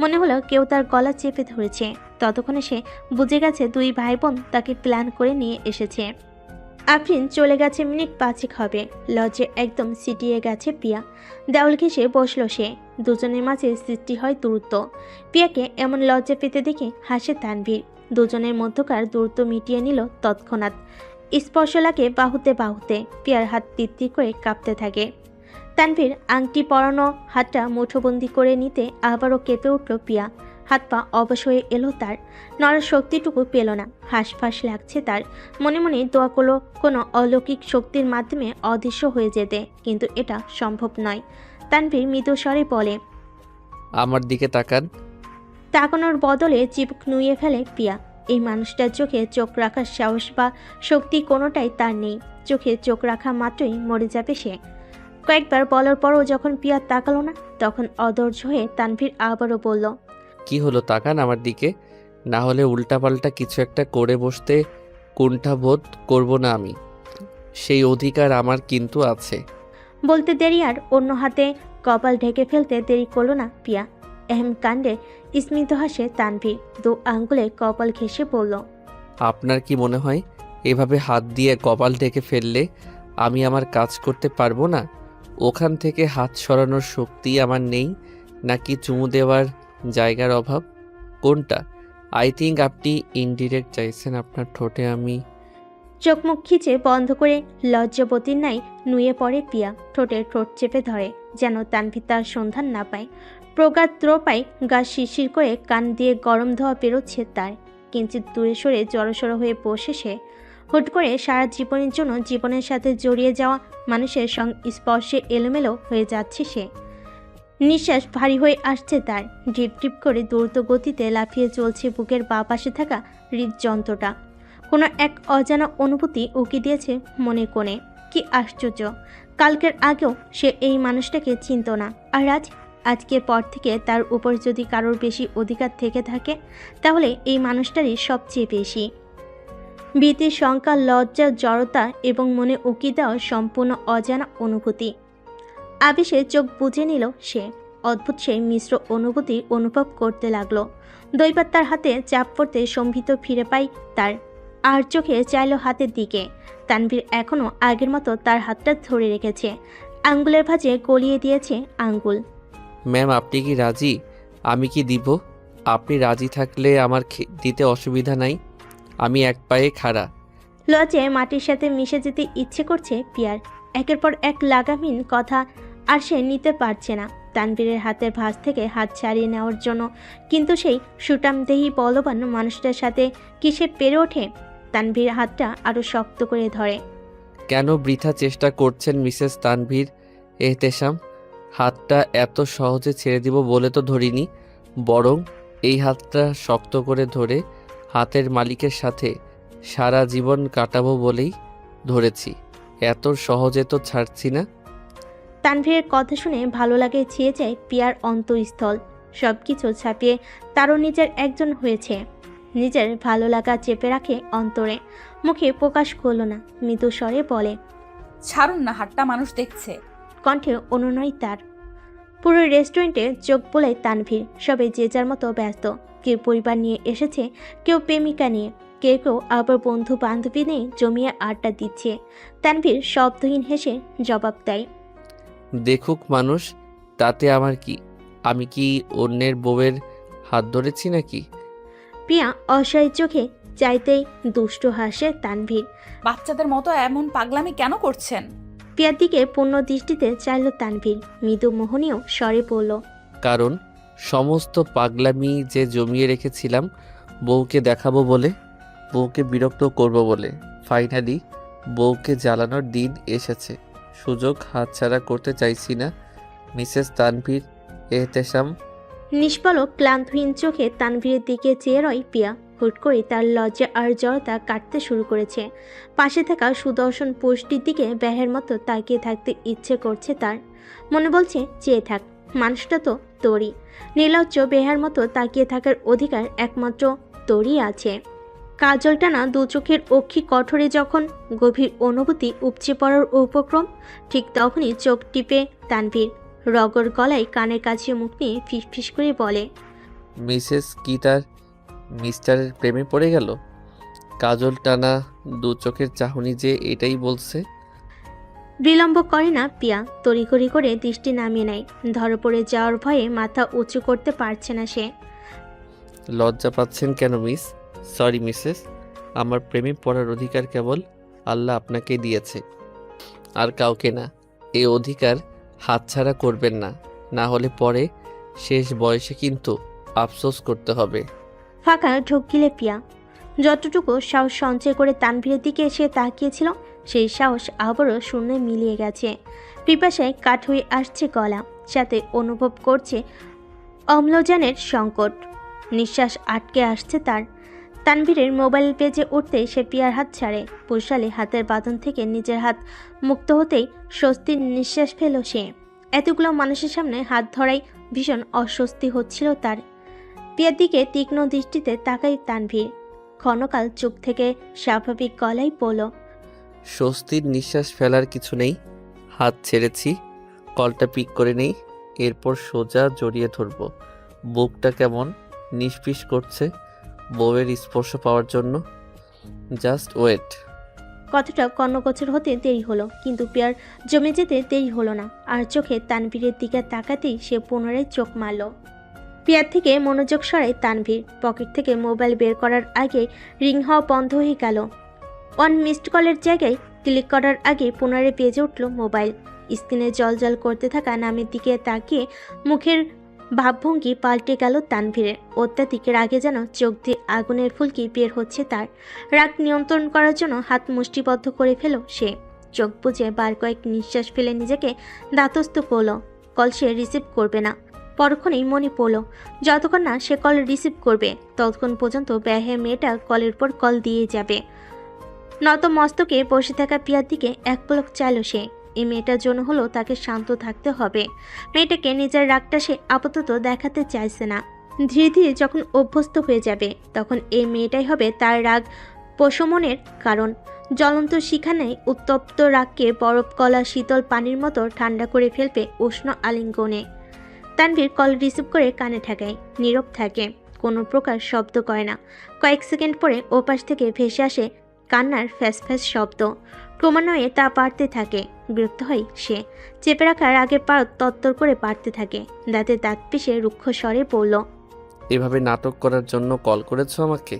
মনে হলো কেউ তার গলা চেপে ধরেছে। ততক্ষণে সে বুঝে গেছে দুই ভাই বোন তাকে প্ল্যান করে নিয়ে এসেছে। আফরিন চলে গেছে মিনিট 5 হবে। লজ্জে একদম সিটিয়ে গেছে পিয়া। দেওয়াল ঘেঁষে বসল সে। দুজনের মাঝে সৃষ্টি হয় দূরত্ব। পিয়াকে এমন লজ্জা পেতে দেখে হাসে তানভীর। দুজনের মধ্যকার দূরত্ব মিটিয়ে নিল তৎক্ষণাৎ। স্পর্শ লাগে বাহুতে বাহুতে। পিয়ার হাত তিত্তি করে কাঁপতে থাকে। তানভীর আংটি পরানো হাতটা মুঠোবন্দি করে নিতে আবারও কেঁপে উঠল পিয়া। হাত পা অবশ হয়ে এলো তার, নড়ার শক্তিটুকু পেল না। হাঁসফাঁস লাগছে তার। মনে মনে দোয়া করলো কোনো অলৌকিক শক্তির মাধ্যমে অদৃশ্য হয়ে যেতে, কিন্তু এটা সম্ভব নয়। তানভীর মৃদু স্বরে বলে, আমার দিকে তাকান। তাকানোর বদলে চিবুক নুয়ে ফেলে পিয়া। এই মানুষটার চোখে চোখ রাখার সাহস বা শক্তি কোনোটাই তার নেই। চোখে চোখ রাখা মাত্রই মরে যাবে সে। কয়েকবার বলার পরও যখন পিয়া তাকালো না, তখন অধৈর্য হয়ে তানভীর আবারও বলল, কি হলো, তাকান আমার দিকে, না হলে উল্টাপাল্টা কিছু একটা করে বসতে কুণ্ঠাবোধ করব না আমি। সেই অধিকার আমার কিন্তু আছে। বলতে দেরি আর অন্য হাতে কপাল ঢেকে ফেলতে দেরি করলো না পিয়া। এহেম কাণ্ডে স্মিত হাসে তানভীর। 2 আঙ্গুলে কপাল ঘেঁষে বলল, আপনার কি মনে হয় এভাবে হাত দিয়ে কপাল ঢেকে ফেললে আমি আমার কাজ করতে পারবো না? ওখান থেকে হাত সরানোর শক্তি আমার নেই, নাকি চুমু দেওয়ার জায়গার অভাব? কোনটা? আই থিঙ্ক আপনি ইনডিরেক্ট চাইছেন আপনার ঠোঁটে আমি। চোখ মুখ খিচে বন্ধ করে লজ্জাবতীর ন্যায় নুয়ে পড়ে পিয়া। ঠোঁটে ঠোঁট চেপে ধরে, যেন তানভীর তার সন্ধান না পায়। প্রগাত দ্রোপায় গা শিরশির করে কান দিয়ে গরম ধোয়া বেরোচ্ছে তার। কিঞ্চিত দূরে সরে জড়সড় হয়ে বসে সে। হুট করে সারা জীবনের জন্য জীবনের সাথে জড়িয়ে যাওয়া মানুষের স্পর্শে এলোমেলো হয়ে যাচ্ছে সে। নিঃশ্বাস ভারী হয়ে আসছে তার। ডিপ ডিপ করে দ্রুত গতিতে লাফিয়ে চলছে বুকের বাঁ পাশে থাকা হৃদযন্ত্রটা। কোনো এক অজানা অনুভূতি উকি দিয়েছে মনে কোণে। কি আশ্চর্য, কালকের আগেও সে এই মানুষটাকে চিনত না, আর আজকের পর থেকে তার উপর যদি কারোর বেশি অধিকার থেকে থাকে, তাহলে এই মানুষটারই সবচেয়ে বেশি। ভীতির শঙ্কা, লজ্জা, জড়তা এবং মনে উকি দেওয়া সম্পূর্ণ অজানা অনুভূতি। আবেশে চোখ বুজে নিল সে। অদ্ভুত সেই মিশ্র অনুভূতি অনুভব করতে লাগলো। দৈবাত তার হাতে চাপ পড়তে সম্ভিত ফিরে পায় তার। আর চোখে চাইল হাতের দিকে। তানভীর এখনও আগের মতো তার হাতটা ধরে রেখেছে। আঙ্গুলের ভাঁজে গলিয়ে দিয়েছে আঙ্গুল। ম্যাম আপনি কি রাজি? আমি কি দিব? আপনি রাজি থাকলে আমার দিতে অসুবিধা নাই। আমি এক পায়ে খাড়া। লজ্জে মাটির সাথে মিশে যেতে ইচ্ছে করছে পিয়ার। একের পর এক লাগামহীন কথা আর সে নিতে পারছে না তানভীরের হাতের ভাঁজ থেকে হাত ছাড়িয়ে নেওয়ার জন্য, কিন্তু সেই সুটামদেহী বলবান মানুষটার সাথে কি সে পেরে ওঠে? তানভীর হাতটা আরো শক্ত করে ধরে। কেন বৃথা চেষ্টা করছেন মিসেস তানভীর এহতেশাম? হাতটা এত সহজে ছেড়ে দিব বলে তো ধরিনি, বরং এই হাতটা শক্ত করে ধরে হাতের মালিকের সাথে সারা জীবন কাটাবো বলেই ধরেছি। এত সহজে তো ছাড়ছি না। তানভীরের কথা শুনে ভালো লাগে ছেয়ে যায় পিয়ার অন্তঃস্থল। সব কিছু ছাপিয়ে তারও নিজের একজন হয়েছে। নিজের ভালো লাগা চেপে রাখে অন্তরে, মুখে প্রকাশ করল না, মৃদু স্বরে বলে। ছাড়ুন না, হাতটা মানুষ দেখছে। কণ্ঠে অনুনয় তার। পুরো রেস্টুরেন্টে চোখ বোলায় তানভীর। সবাই যে যার মতো ব্যস্ত। কেউ পরিবার নিয়ে এসেছে, কেউ প্রেমিকা নিয়ে, কেউ কেউ আবার বন্ধু বান্ধবী নিয়ে জমিয়ে আড্ডা দিচ্ছে। তানভীর শব্দহীন হেসে জবাব দেয়। দেখুক মানুষ, তাতে আমার কি? আমি কি অন্যের বউয়ের হাত ধরেছি নাকি? পিয়া অসহায় চোখে চাইতেই দুষ্টু হাসে তানভীর। বাচ্চাদের মতো এমন পাগলামি কেন করছেন? পিয়ার দিকে পূর্ণ দৃষ্টিতে চাইল তানভীর। মৃদু মোহনীয় স্বরে পড়ল। কারণ সমস্ত পাগলামি যে জমিয়ে রেখেছিলাম বউকে দেখাবো বলে, বউকে বিরক্ত করব বলে। ফাইনালি বউকে জ্বালানোর দিন এসেছে। সুযোগ হাতছাড়া করতে চাইছি না মিসেস তানভীর এহতেশাম। নিষ্পলক ক্লান্তহীন চোখে তানভীরের দিকে চেয়ে রয় পিয়া। হুট করে তার লজ্জা আর জড়তা কাটতে শুরু করেছে। পাশে থাকা সুদর্শন পুরুষটির দিকে ব্যাহের মতো তাকিয়ে থাকতে ইচ্ছে করছে তার। মনে বলছে চেয়ে থাক, মানুষটা তো তোরই। নির্লজ্জ বেহার মতো তাকিয়ে থাকার অধিকার একমাত্র তোরই আছে। কাজল টানা দু চোখের অক্ষি কঠোরে যখন গভীর অনুভূতি উপচে পড়ার উপক্রম, ঠিক তখনই চোখ টিপে তানভীর রগর গলায় কানের কাছে মুখ নিয়ে ফিসফিস করে বলে। মিসেস কি তার মিস্টারের প্রেমে পড়ে গেল? কাজল টানা দু চোখের চাহনি যে এটাই বলছে। বিলম্ব করে না পিয়া, তড়িঘড়ি করে দৃষ্টি নামিয়ে নেয়। ধরা পড়ে যাওয়ার ভয়ে মাথা উঁচু করতে পারছে না সে। লজ্জা পাচ্ছেন কেন মিস? সরি মিসেস, আমার প্রেমে পড়ার অধিকার কেবল আল্লাহ আপনাকে দিয়েছে, আর কাউকে না। এই অধিকার হাতছাড়া করবেন না, না হলে পরে শেষ বয়সে কিন্তু আফসোস করতে হবে। ফাঁকা ঢোক গিলে পিয়া। যতটুকু সাহস সঞ্চয় করে তানভীরের দিকে এসে তাকিয়েছিল, সেই সাহস আবারও শূন্যে মিলিয়ে গেছে। পিপাসায় কাঠ হয়ে আসছে গলা, সাথে অনুভব করছে অম্লজানের সংকট। নিঃশ্বাস আটকে আসছে তার। তানভীরের মোবাইল বেজে উঠতে সে পিয়ার হাত ছাড়ে। পুষালে হাতের বাঁধন থেকে নিজের হাত মুক্ত হতেই স্বস্তির নিঃশ্বাস ফেল সে। এতগুলো মানুষের সামনে হাত ধরাই ভীষণ অস্বস্তি হচ্ছিল তার। পিয়ার দিকে তীক্ষ্ণ দৃষ্টিতে তাকাই তানভীর। ক্ষণকাল চুপ থেকে স্বাভাবিক গলায় বলল। স্বস্তির নিঃশ্বাস ফেলার কিছু নেই। হাত ছেড়েছি, কলটা পিক করে নেই, এরপর সোজা জড়িয়ে ধরব। বুকটা কেমন নিষ্পিস করছে বউয়ের স্পর্শ পাওয়ার জন্য। Just wait. কথাটা কর্ণগোচর হতে দেরি হলো, কিন্তু পিয়ার জমে যেতে দেরি হলো না। আর চোখে তানভীরের দিকে তাকাতেই সে পুনরায় চোখ মারল। পিয়ার থেকে মনোযোগ সরায় তানভীর। পকেট থেকে মোবাইল বের করার আগে রিং হওয়া বন্ধ হয়ে গেল। অন মিসড কলের জায়গায় ক্লিক করার আগে পুনরায় বেজে উঠল মোবাইল। স্ক্রিনে জল করতে থাকা নামের দিকে তাকিয়ে মুখের ভাবভঙ্গি পাল্টে গেল তানভীরের। অত্যাধিক রাগে যেন চোখ দিয়ে আগুনের ফুলকি বের হচ্ছে তার। রাগ নিয়ন্ত্রণ করার জন্য হাত মুষ্টিবদ্ধ করে ফেল সে। চোখ বুজে বার কয়েক নিঃশ্বাস ফেলে নিজেকে ধাতস্থ করল। কল সে রিসিভ করবে না। পরক্ষণেই মনে পড়ল, যতক্ষণ না সে কল রিসিভ করবে ততক্ষণ পর্যন্ত ব্যহে মেয়েটা কলের পর কল দিয়ে যাবে। নত মস্তকে বসে থাকা পিয়ার দিকে এক পলক চাইল সে। এই মেয়েটার জন্য হলো তাকে শান্ত থাকতে হবে। মেয়েটাকে নিজের রাগটা সে আপাতত দেখাতে চাইছে না। ধীরে ধীরে যখন অভ্যস্ত হয়ে যাবে তখন এই মেয়েটাই হবে তার রাগ প্রশমনের কারণ। জ্বলন্ত শিখানায় উত্তপ্ত রাগকে বরফ গলা শীতল পানির মতো ঠান্ডা করে ফেলবে উষ্ণ আলিঙ্গনে। তানভীর কল রিসিভ করে কানে ঠেকায়, নীরব থাকে, কোনো প্রকার শব্দ করে না। কয়েক সেকেন্ড পরে ওপাশ থেকে ভেসে আসে কান্নার ফ্যাস ফ্যাস শব্দ। ক্রমান্বয়ে তা বাড়তে থাকে। বিরক্ত হয় সে। চেপে রাখা রাগের পারদ তত্তর করে বাড়তে থাকে। দাঁতে দাঁত পিষে রুক্ষ স্বরে বলল, এভাবে নাটক করার জন্য কল করেছো আমাকে?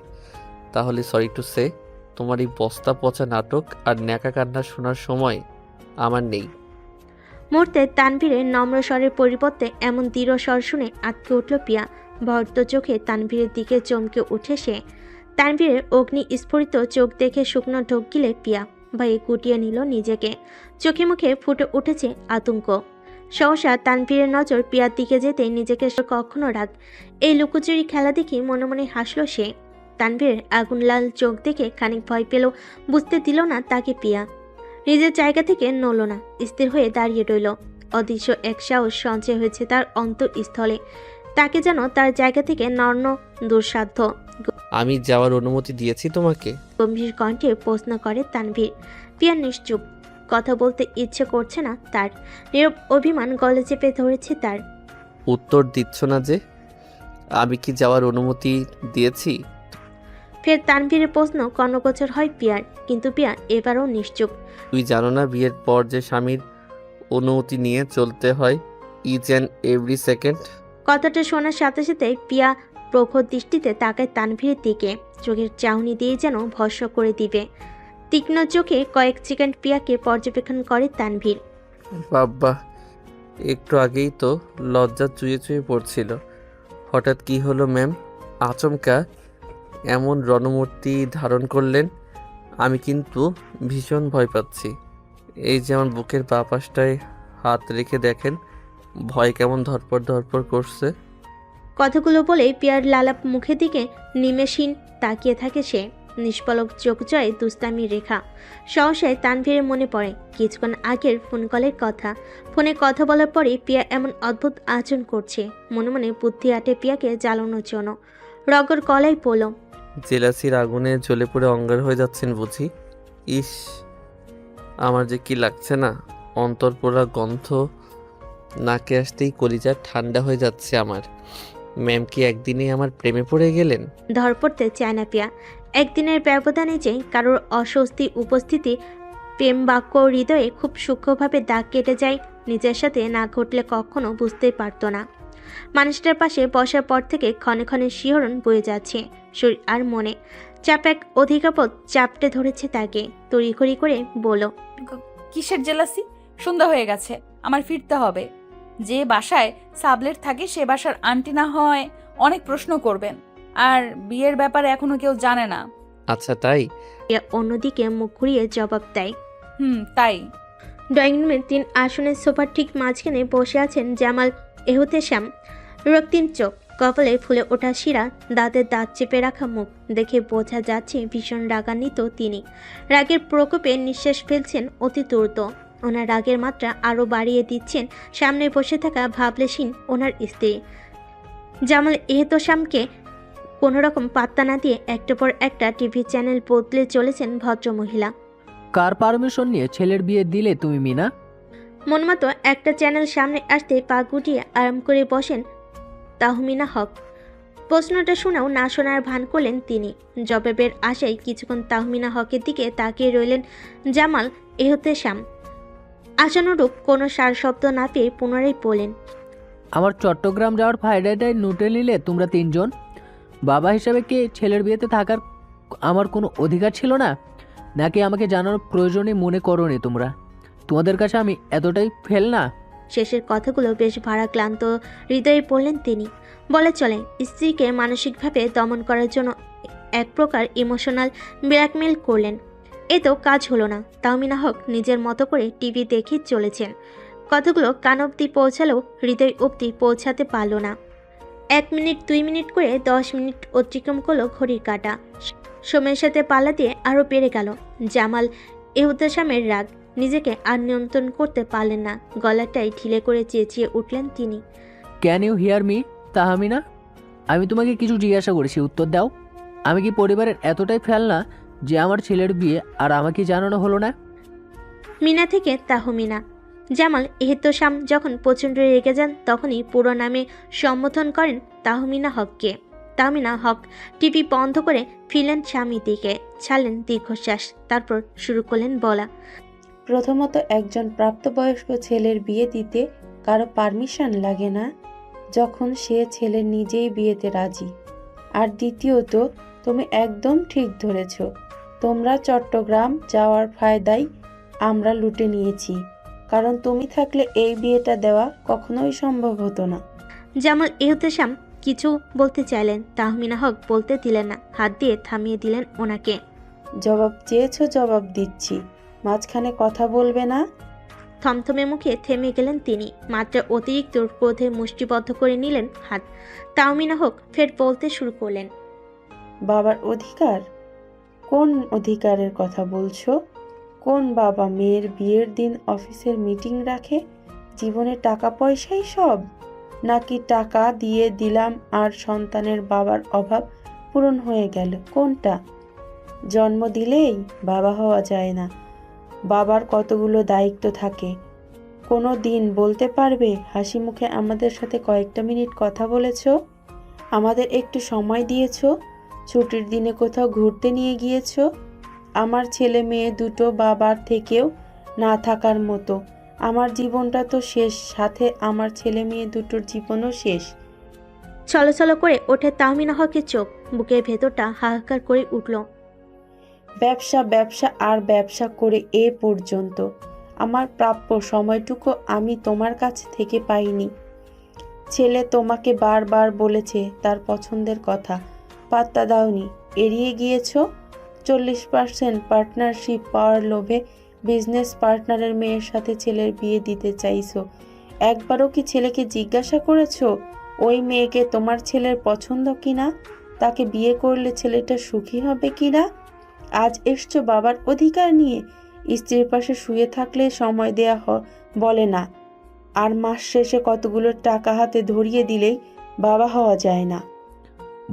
তাহলে সরি টু সে, তোমার এই বস্তা পচা নাটক আর ন্যাকা কান্না শোনার সময় আমার নেই। মুহূর্তে তানভীরের নম্র স্বরের পরিবর্তে এমন দৃঢ় স্বর শুনে আটকে উঠল পিয়া। ভর্ত চোখে তানভীরের দিকে চমকে উঠে সে। তানভীরের অগ্নি স্ফুরিত চোখ দেখে শুকনো ঢোক গিলে পিয়া ভয়ে গুটিয়ে নিল নিজেকে। চোখে মুখে ফুটে উঠেছে আতঙ্ক। সহসা তানভীরের নজর পিয়ার দিকে যেতে নিজেকে কখনো রাগ এই লুকোচুরি খেলা দেখে মনে মনে হাসল সে। তানভীরের আগুন লাল চোখ দেখে খানিক ভয় পেল, বুঝতে দিল না তাকে পিয়া। নিজের জায়গা থেকে নড়ল না, স্থির হয়ে দাঁড়িয়ে রইল। অদৃশ্য এক সাহস সঞ্চয় হয়েছে তার অন্তঃস্থলে। তাকে যেন তার জায়গা থেকে নড়ন দুঃসাধ্য। আমি যাওয়ার অনুমতি দিয়েছি তোমাকে? গম্ভীর কণ্ঠে প্রশ্ন করে তানভীর। পিয়া নিশ্চুপ, কথা বলতে ইচ্ছে করছে না তার। নীরব অভিমান গলে চেপে ধরেছে তার। উত্তর দিচ্ছ না যে? আমি কি যাওয়ার অনুমতি দিয়েছি? ফের তানভীরের প্রশ্ন কর্ণগোচর হয় পিয়ার, কিন্তু পিয়া এবারও নিশ্চুপ। তুই জানো না বিয়ের পর যে স্বামীর অনুমতি নিয়ে চলতে হয় ইচ অ্যান্ড এভরি সেকেন্ড? কথাটা শোনার সাথে সাথে পিয়া প্রখর দৃষ্টিতে তাকায় তানভীরের দিকে। চোখের চাহনি দিয়ে যেন ভস্ম করে দিবে। তীক্ষ্ণ চোখে কয়েক সেকেন্ড পিয়াকে পর্যবেক্ষণ করে তানভীর। বাবা, একটু আগেই তো লজ্জা চুয়ে চুয়ে পড়ছিল, হঠাৎ কি হলো ম্যাম? আচমকা এমন রণমূর্তি ধারণ করলেন, আমি কিন্তু ভীষণ ভয় পাচ্ছি। এই যে আমার বুকের বাঁ পাশটায় হাত রেখে দেখেন, ভয় কেমন ধরপড় ধরপড় করছে। কথাগুলো বলে পিয়ার লালাপ মুখের দিকে নিমেষহীন তাকিয়ে থাকে সে। নিষ্পলক চোখ জয় দুস্তামি রেখা। সহসায় তানভীরের মনে পড়ে কিছুক্ষণ আগের ফোন কলের কথা। ফোনে কথা বলার পরে পিয়া এমন অদ্ভুত আচরণ করছে। মনে মনে বুদ্ধি আটে পিয়াকে জ্বালানোর জন্য। রগর গলায় পড়ল, জেলাসির আগুনে জ্বলে পড়ে অঙ্গার হয়ে যাচ্ছেন বুঝি? ইস, আমার যে কি লাগছে না, অন্তর পোড়া গন্ধ নাকে আসতেই কলিজা ঠান্ডা হয়ে যাচ্ছে আমার। ম্যাম কি একদিনেই আমার প্রেমে পড়ে গেলেন? ধর পড়তে চায় না পিয়া। একদিনের ব্যবধানে যে কারোর অস্বস্তি উপস্থিতি প্রেম বাক্য হৃদয়ে খুব সূক্ষ্মভাবে দাগ কেটে যায়, নিজের সাথে না ঘটলে কখনো বুঝতেই পারত না। মানুষটার পাশে বসার পর থেকে ক্ষণে ক্ষণে শিহরণ বয়ে যাচ্ছে শরীর আর মনে। চাপ এক অধিকাপদ চাপটে ধরেছে তাকে। তড়িঘড়ি করে বলল, কিসের জেলাসি? সন্ধ্যা হয়ে গেছে, আমার ফিরতে হবে। যে বাসায় সাবলেট থাকে সে বাসার আন্টি না হয় অনেক প্রশ্ন করবেন, আর বিয়ের ব্যাপারে এখনো কেউ জানে না। আচ্ছা তাই? পিয়া অন্যদিকে মুখ ঘুরিয়ে জবাব দেয়। তাই। ড্রয়িং রুমের 3 আসনের সোফার ঠিক মাঝখানে বসে আছেন জামাল এহতেশাম। রক্তিম চোখ, কপালে ফুলে ওঠা শিরা, দাঁতের দাঁত চেপে রাখা মুখ দেখে বোঝা যাচ্ছে ভীষণ রাগান্বিত তিনি। রাগের প্রকোপে নিঃশ্বাস ফেলছেন অতি দ্রুত। ওনার রাগের মাত্রা আরও বাড়িয়ে দিচ্ছেন সামনে বসে থাকা ভাবলেশীন ওনার স্ত্রী। জামাল এহতেশামকে কোনোরকম পাত্তা না দিয়ে একটা পর একটা টিভি চ্যানেল বদলে চলেছেন ভদ্রমহিলা। কার পারমিশন নিয়ে ছেলের বিয়ে দিলে তুমি মিনা? মনমতো একটা চ্যানেল সামনে আসতে পা গুটিয়ে আরাম করে বসেন তাহমিনা হক। প্রশ্নটা শোনাও না শোনার ভান করলেন তিনি। জবাবের আশায় কিছুক্ষণ তাহমিনা হকের দিকে তাকিয়ে রইলেন জামাল এহতেশাম। আশানুরূপ কোনো সার শব্দ না পেয়ে পুনরায় বলেন, আমার চট্টগ্রাম যাওয়ার ফায়দাটাই নোটে নিলে তোমরা 3 জন। বাবা হিসাবে কি ছেলের বিয়েতে থাকার আমার কোনো অধিকার ছিল না, নাকি আমাকে জানানোর প্রয়োজনই মনে করোনি তোমরা? তোমাদের কাছে আমি এতটাই ফেল না? শেষের কথাগুলো বেশ ভারাক্লান্ত হৃদয়ে বললেন তিনি। বলে চলে স্ত্রীকে মানসিকভাবে দমন করার জন্য এক প্রকার ইমোশনাল ব্ল্যাকমেল করলেন। এ তো কাজ হলো না। তাহমিনা হক নিজের মতো করে টিভি দেখে চলেছেন। কথাগুলো কান অবধি পৌঁছালেও হৃদয় অবধি পৌঁছাতে পারল না। 1 মিনিট 2 মিনিট করে 10 মিনিট অতিক্রম করলো ঘড়ির কাঁটা। সময়ের সাথে পাল্লা দিয়ে আরও বেড়ে গেল জামাল এহতেশামের রাগ। নিজেকে আর নিয়ন্ত্রণ করতে পারলেন না। গলাটাই ঢিলে করে চেঁচিয়ে উঠলেন তিনি, can you hear me Tahmina? আমি তোমাকে কিছু জিজ্ঞাসা করেছি, উত্তর দাও। আমি কি পরিবারের এতটাই ফেল না যে আমার ছেলের বিয়ে আর আমাকে জানানো হলো না? মিনা থেকে তাহমিনা। জামাল এহতেশাম যখন প্রচণ্ড রেগে যান তখনই পুরো নামে সম্বোধন করেন তাহমিনা হককে। তাহমিনা হক টিভি বন্ধ করে ফিরলেন স্বামীর দিকে, ছাড়লেন দীর্ঘশ্বাস, তারপর শুরু করলেন বলা, প্রথমত, একজন প্রাপ্তবয়স্ক ছেলের বিয়ে দিতে কারো পারমিশন লাগে না যখন সে ছেলে নিজেই বিয়েতে রাজি। আর দ্বিতীয়ত, তুমি একদম ঠিক ধরেছ, তোমরা চট্টগ্রাম যাওয়ার ফায়দাই আমরা লুটে নিয়েছি, কারণ তুমি থাকলে এই বিয়েটা দেওয়া কখনোই সম্ভব হতো না। জামাল এহতেশাম কিছু বলতে চাইলেন, তাহমিনা হক বলতে দিলেন না, হাত দিয়ে থামিয়ে দিলেন ওনাকে। জবাব চেয়েছো, জবাব দিচ্ছি, মাঝখানে কথা বলবে না। থমথমে মুখে থেমে গেলেন তিনি। মাত্রা অতিরিক্ত ক্রোধে মুষ্টিবদ্ধ করে নিলেন হাত। তাহমিনা হক ফের বলতে শুরু করলেন। বাবার অধিকার? কোন অধিকারের কথা বলছো? কোন বাবা মেয়ের বিয়ের দিন অফিসের মিটিং রাখে? জীবনে টাকা পয়সাই সব? নাকি টাকা দিয়ে দিলাম আর সন্তানের বাবার অভাব পূরণ হয়ে গেল? কোনটা? জন্ম দিলেই বাবা হওয়া যায় না, বাবার কতগুলো দায়িত্ব থাকে। কোনো দিন বলতে পারবে হাসি মুখে আমাদের সাথে কয়েকটা মিনিট কথা বলেছো, আমাদের একটু সময় দিয়েছো, ছুটির দিনে কোথাও ঘুরতে নিয়ে গিয়েছো? আমার ছেলে মেয়ে দুটো বাবার থেকেও না থাকার মতো। আমার জীবনটা তো শেষ, সাথে আমার ছেলে মেয়ে দুটোর জীবনও শেষ। ছলছল করে ওঠে তাহমিনা হকের চোখ। বুকের ভেতরটা হাহাকার করে উঠল। ব্যবসা, ব্যবসা আর ব্যবসা করে এ পর্যন্ত। আমার প্রাপ্য সময়টুকু আমি তোমার কাছ থেকে পাইনি। ছেলে তোমাকে বারবার বলেছে তার পছন্দের কথা, পাত্তা দাওনি, এড়িয়ে গিয়েছো। 40% পার্টনারশিপ পাওয়ার লোভে বিজনেস পার্টনারের মেয়ের সাথে ছেলের বিয়ে দিতে চাইছো। একবারও কি ছেলেকে জিজ্ঞাসা করেছো ওই মেয়েকে তোমার ছেলের পছন্দ কিনা, তাকে বিয়ে করলে ছেলেটা সুখী হবে কিনা? আজ এসছো বাবার অধিকার নিয়ে। স্ত্রীর পাশে শুয়ে থাকলে সময় দেয়া বলে না, আর মাস শেষে কতগুলো টাকা হাতে ধরিয়ে দিলেই বাবা হওয়া যায় না।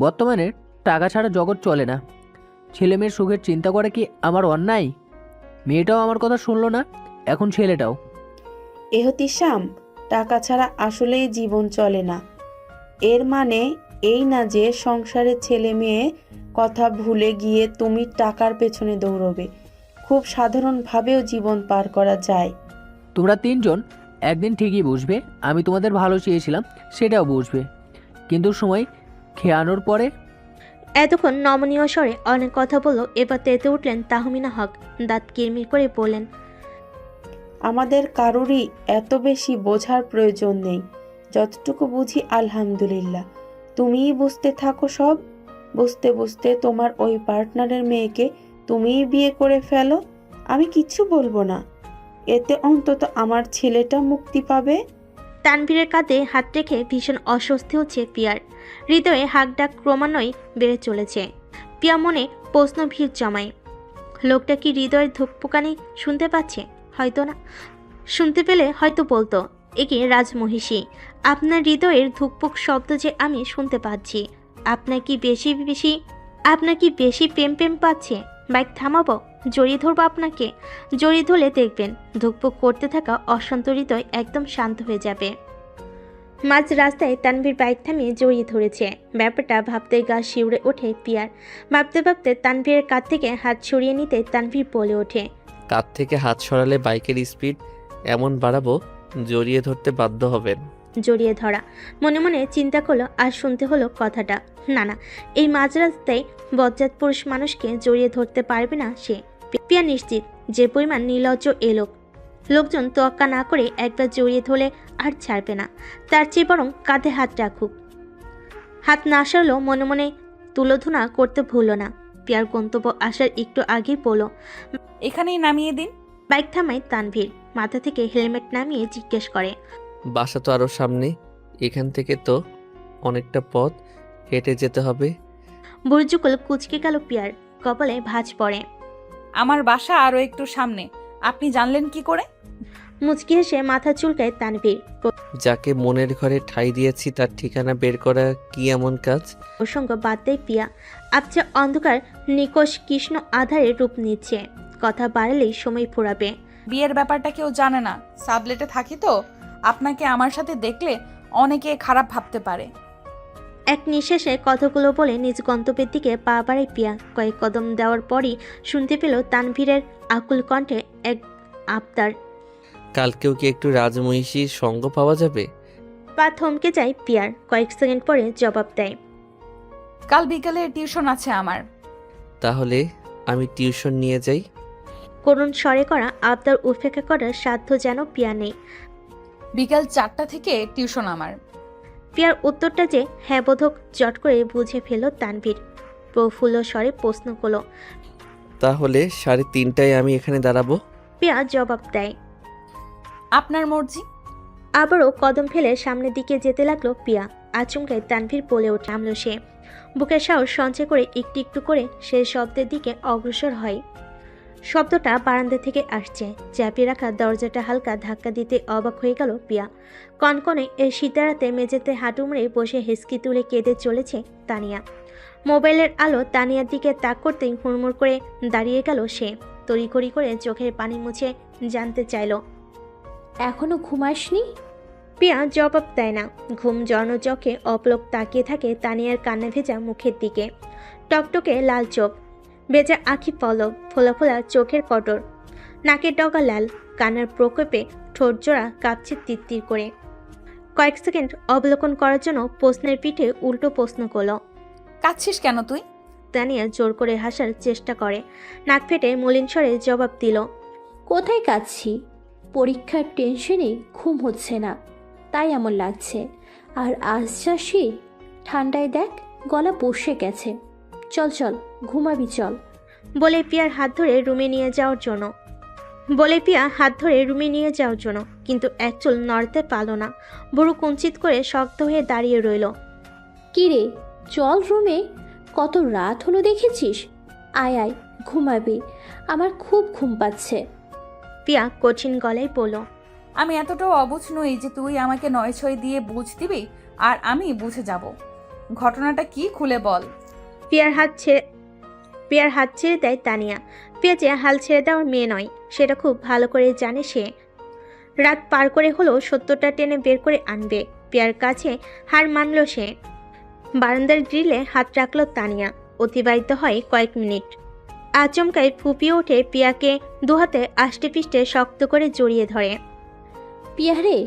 বর্তমানে টাকা ছাড়া জগৎ চলে না। ছেলে মেয়ের সুখের চিন্তা করে কি আমার অন্যায়? মেয়েটাও আমার কথা শুনলো না, এখন ছেলেটাও। এহতিশাম, টাকা ছাড়া আসলেই জীবন চলে না। এর মানে এই না যে সংসারের ছেলে মেয়ে কথা ভুলে গিয়ে তুমি টাকার পেছনে দৌড়বে। খুব সাধারণভাবেও জীবন পার করা যায়। তোমরা তিনজন একদিন ঠিকই বুঝবে আমি তোমাদের ভালো চেয়েছিলাম, সেটাও বুঝবে, কিন্তু সময় খেয়ানোর পরে। এতক্ষণ নমনীয় স্বরে অনেক কথা বলল, এবার তেতে উঠলেন তাহমিনা হক। দাঁত কিরমির করে বললেন, আমাদের কারোরই এত বেশি বোঝার প্রয়োজন নেই। যতটুকু বুঝি আলহামদুলিল্লাহ। তুমিই বুঝতে থাকো সব। বুঝতে বুঝতে তোমার ওই পার্টনারের মেয়েকে তুমিই বিয়ে করে ফেলো, আমি কিচ্ছু বলবো না। এতে অন্তত আমার ছেলেটা মুক্তি পাবে। তানভীরের কাঁধে হাত রেখে ভীষণ অস্বস্তি হচ্ছে পিয়ার। হৃদয়ে হাঁকডাক ক্রমান্বয়ে বেড়ে চলেছে। পিয়া মনে প্রশ্ন ভিড় জমায়। লোকটা কি হৃদয়ের ধুকপুকানি শুনতে পাচ্ছে? হয়তো না, শুনতে পেলে হয়তো বলতো, একে রাজমহিষী, আপনার হৃদয়ের ধুকপুক শব্দ যে আমি শুনতে পাচ্ছি। আপনার কি বেশি প্রেম পাচ্ছে? বাইক থামাবো? জড়িয়ে ধরবো আপনাকে? জড়িয়ে ধরলে দেখবেন ধুকপুক করতে থাকা অশান্ত হৃদয় একদম শান্ত হয়ে যাবে। মাঝ রাস্তায় তানভীর বাইক থামিয়ে জড়িয়ে ধরেছে। ব্যাপারটা ভাবতে গা শিউরে ওঠে পিয়ার। ভাবতে ভাবতে তানভীরের কাঁধ থেকে হাত সরিয়ে নিতে তানভীর বলে ওঠে, কাঁধ থেকে হাত সরালে বাইকের স্পিড এমন বাড়াবো জড়িয়ে ধরতে বাধ্য হবেন। জড়িয়ে ধরা। মনে মনে চিন্তা করলো, আর শুনতে হলো কথাটা। না, এই মাঝ রাস্তায় বজ্জাত পুরুষ মানুষকে জড়িয়ে ধরতে পারবে না সে। পিয়া নিশ্চিত যে পরিমাণ নির্লজ্জ এ লোকজন তোয়াক্কা না করে একবার জড়িয়ে ধরলে আর ছাড়বে না। তার চেয়ে বরং কাঁধে হাত রাখুক। হাত না সরলেও মনে মনে তুলোধনা করতে ভুলো না। পিয়ার গন্তব্য আসার একটু আগেই বলো, এখানেই নামিয়ে দিন। বাইক থামায় তানভীর। মাথা থেকে হেলমেট নামিয়ে জিজ্ঞেস করে, বাসা তো আরও সামনে, এখান থেকে তো অনেকটা পথ হেঁটে যেতে হবে। বুর্জুকুল কুচকে গেল পিয়ার। কপালে ভাঁজ পড়ে। আমার বাসা আরও একটু সামনে, আপনি জানলেন কি করে? মুচকি হেসে মাথা চুলকায় তানভীর। যাকে মনের ঘরে ঠাঁই দিয়েছি তার ঠিকানা বের করা কি এমন কাজ? প্রসঙ্গ বাদ দেয় পিয়া। আবছা অন্ধকার নিকষ কৃষ্ণ আধারে রূপ নিচ্ছে। কথা বাড়ালেই সময় ফুরাবে। বিয়ের ব্যাপারটা কেউ জানে না, সাবলেটে থাকি তো। আপনাকে আমার সাথে দেখলে অনেকে খারাপ ভাবতে পারে। এক নিঃশ্বাসে কথাগুলো বলে নিজ গন্তব্যের দিকে পা বাড়ায় পিয়া। কয়েক কদম দেওয়ার পরই শুনতে পেল তানভীরের আকুল কণ্ঠে এক আবদার। কালকেও কি একটু রাজমহিষীর সঙ্গ পাওয়া যাবে? পা থমকে যায় পিয়ার, কয়েক সেকেন্ড পরে জবাব দেয়। কাল বিকালে টিউশন আছে আমার। তাহলে আমি টিউশন নিয়ে যাই। করুণ স্বরে করা আবদার উপেক্ষা করার সাধ্য যেন পিয়া নেই। বিকাল 4টা থেকে টিউশন আমার। পিয়ার উত্তরটা যে হ্যাঁ বোধক চট করে বুঝে ফেল তানভীর। প্রফুল্ল স্বরে প্রশ্ন করল। তাহলে 3:30টায় আমি এখানে দাঁড়াবো। পিয়া জবাব দেয়। আপনার মর্জি। আবারও কদম ফেলে সামনের দিকে যেতে লাগলো পিয়া। আচমকায় তানভীর বলে ওঠে নামলো সে। বুকের সাহস সঞ্চয় করে একটু একটু করে সে শব্দের দিকে অগ্রসর হয়। শব্দটা বারান্দা থেকে আসছে। চাপিয়ে রাখা দরজাটা হালকা ধাক্কা দিতে অবাক হয়ে গেল পিয়া। কনকনে এই শীতারাতে মেঝেতে হাঁটু মুড়ে বসে হেসকি তুলে কেঁদে চলেছে তানিয়া। মোবাইলের আলো তানিয়ার দিকে তাক করতেই হুড়মুড় করে দাঁড়িয়ে গেল সে। তড়িঘড়ি করে চোখের পানি মুছে জানতে চাইল। এখনো ঘুমাসনি? পিয়া জবাব দেয় না। ঘুম জড়ানো চোখে অপলক তাকিয়ে থাকে তানিয়ার কান্না ভেজা মুখের দিকে। টকটকে লাল চোখ, ভেজা আখি পলক, ফোলা ফোলা চোখের কটর, নাকের ডগা লাল, কান্নার প্রকোপে ঠোঁট জোড়া কাঁপছে তিত্তির করে। কয়েক সেকেন্ড অবলোকন করার জন্য প্রশ্নের পিঠে উল্টো প্রশ্ন করল। কাঁদছিস কেন তুই? তানিয়া জোর করে হাসার চেষ্টা করে। নাক ফেটে মলিন স্বরে জবাব দিল। কোথায় কাঁদছি? পরীক্ষার টেনশনে ঘুম হচ্ছে না, তাই এমন লাগছে। আর আজ যাসি, ঠান্ডায় দেখ গলা বসে গেছে। চল চল ঘুমাবি চল। বলে পিয়ার হাত ধরে রুমে নিয়ে যাওয়ার জন্য কিন্তু একচুল নড়তে পারল না। বুড়ো কুঞ্চিত করে শক্ত হয়ে দাঁড়িয়ে রইল। কি রে, চল রুমে, কত রাত হলো দেখেছিস? আয় আয় ঘুমাবি, আমার খুব ঘুম পাচ্ছে। পিয়া কঠিন গলায় বলল। আমি এতটাও অবুঝ নই যে তুই আমাকে 9-6 দিয়ে বুঝ দিবি আর আমি বুঝে যাব। ঘটনাটা কি খুলে বল। পিয়ার হাত ছেড়ে দেয় তানিয়া। পিয়া যে হাল ছেড়ে দেওয়ার মেয়ে নয় সেটা খুব ভালো করে জানে সে। রাত পার করে হলেও সত্যটা টেনে বের করে আনবে। পিয়ার কাছে হার মানল সে। বারান্দার গ্রিলে হাত রাখল তানিয়া। অতিবাহিত হয় কয়েক মিনিট। আচমকায় ফুপিয়ে ওঠে পিয়াকে দুহাতে আষ্টে পিষ্টে শক্ত করে জড়িয়ে ধরে। পিয়ারে,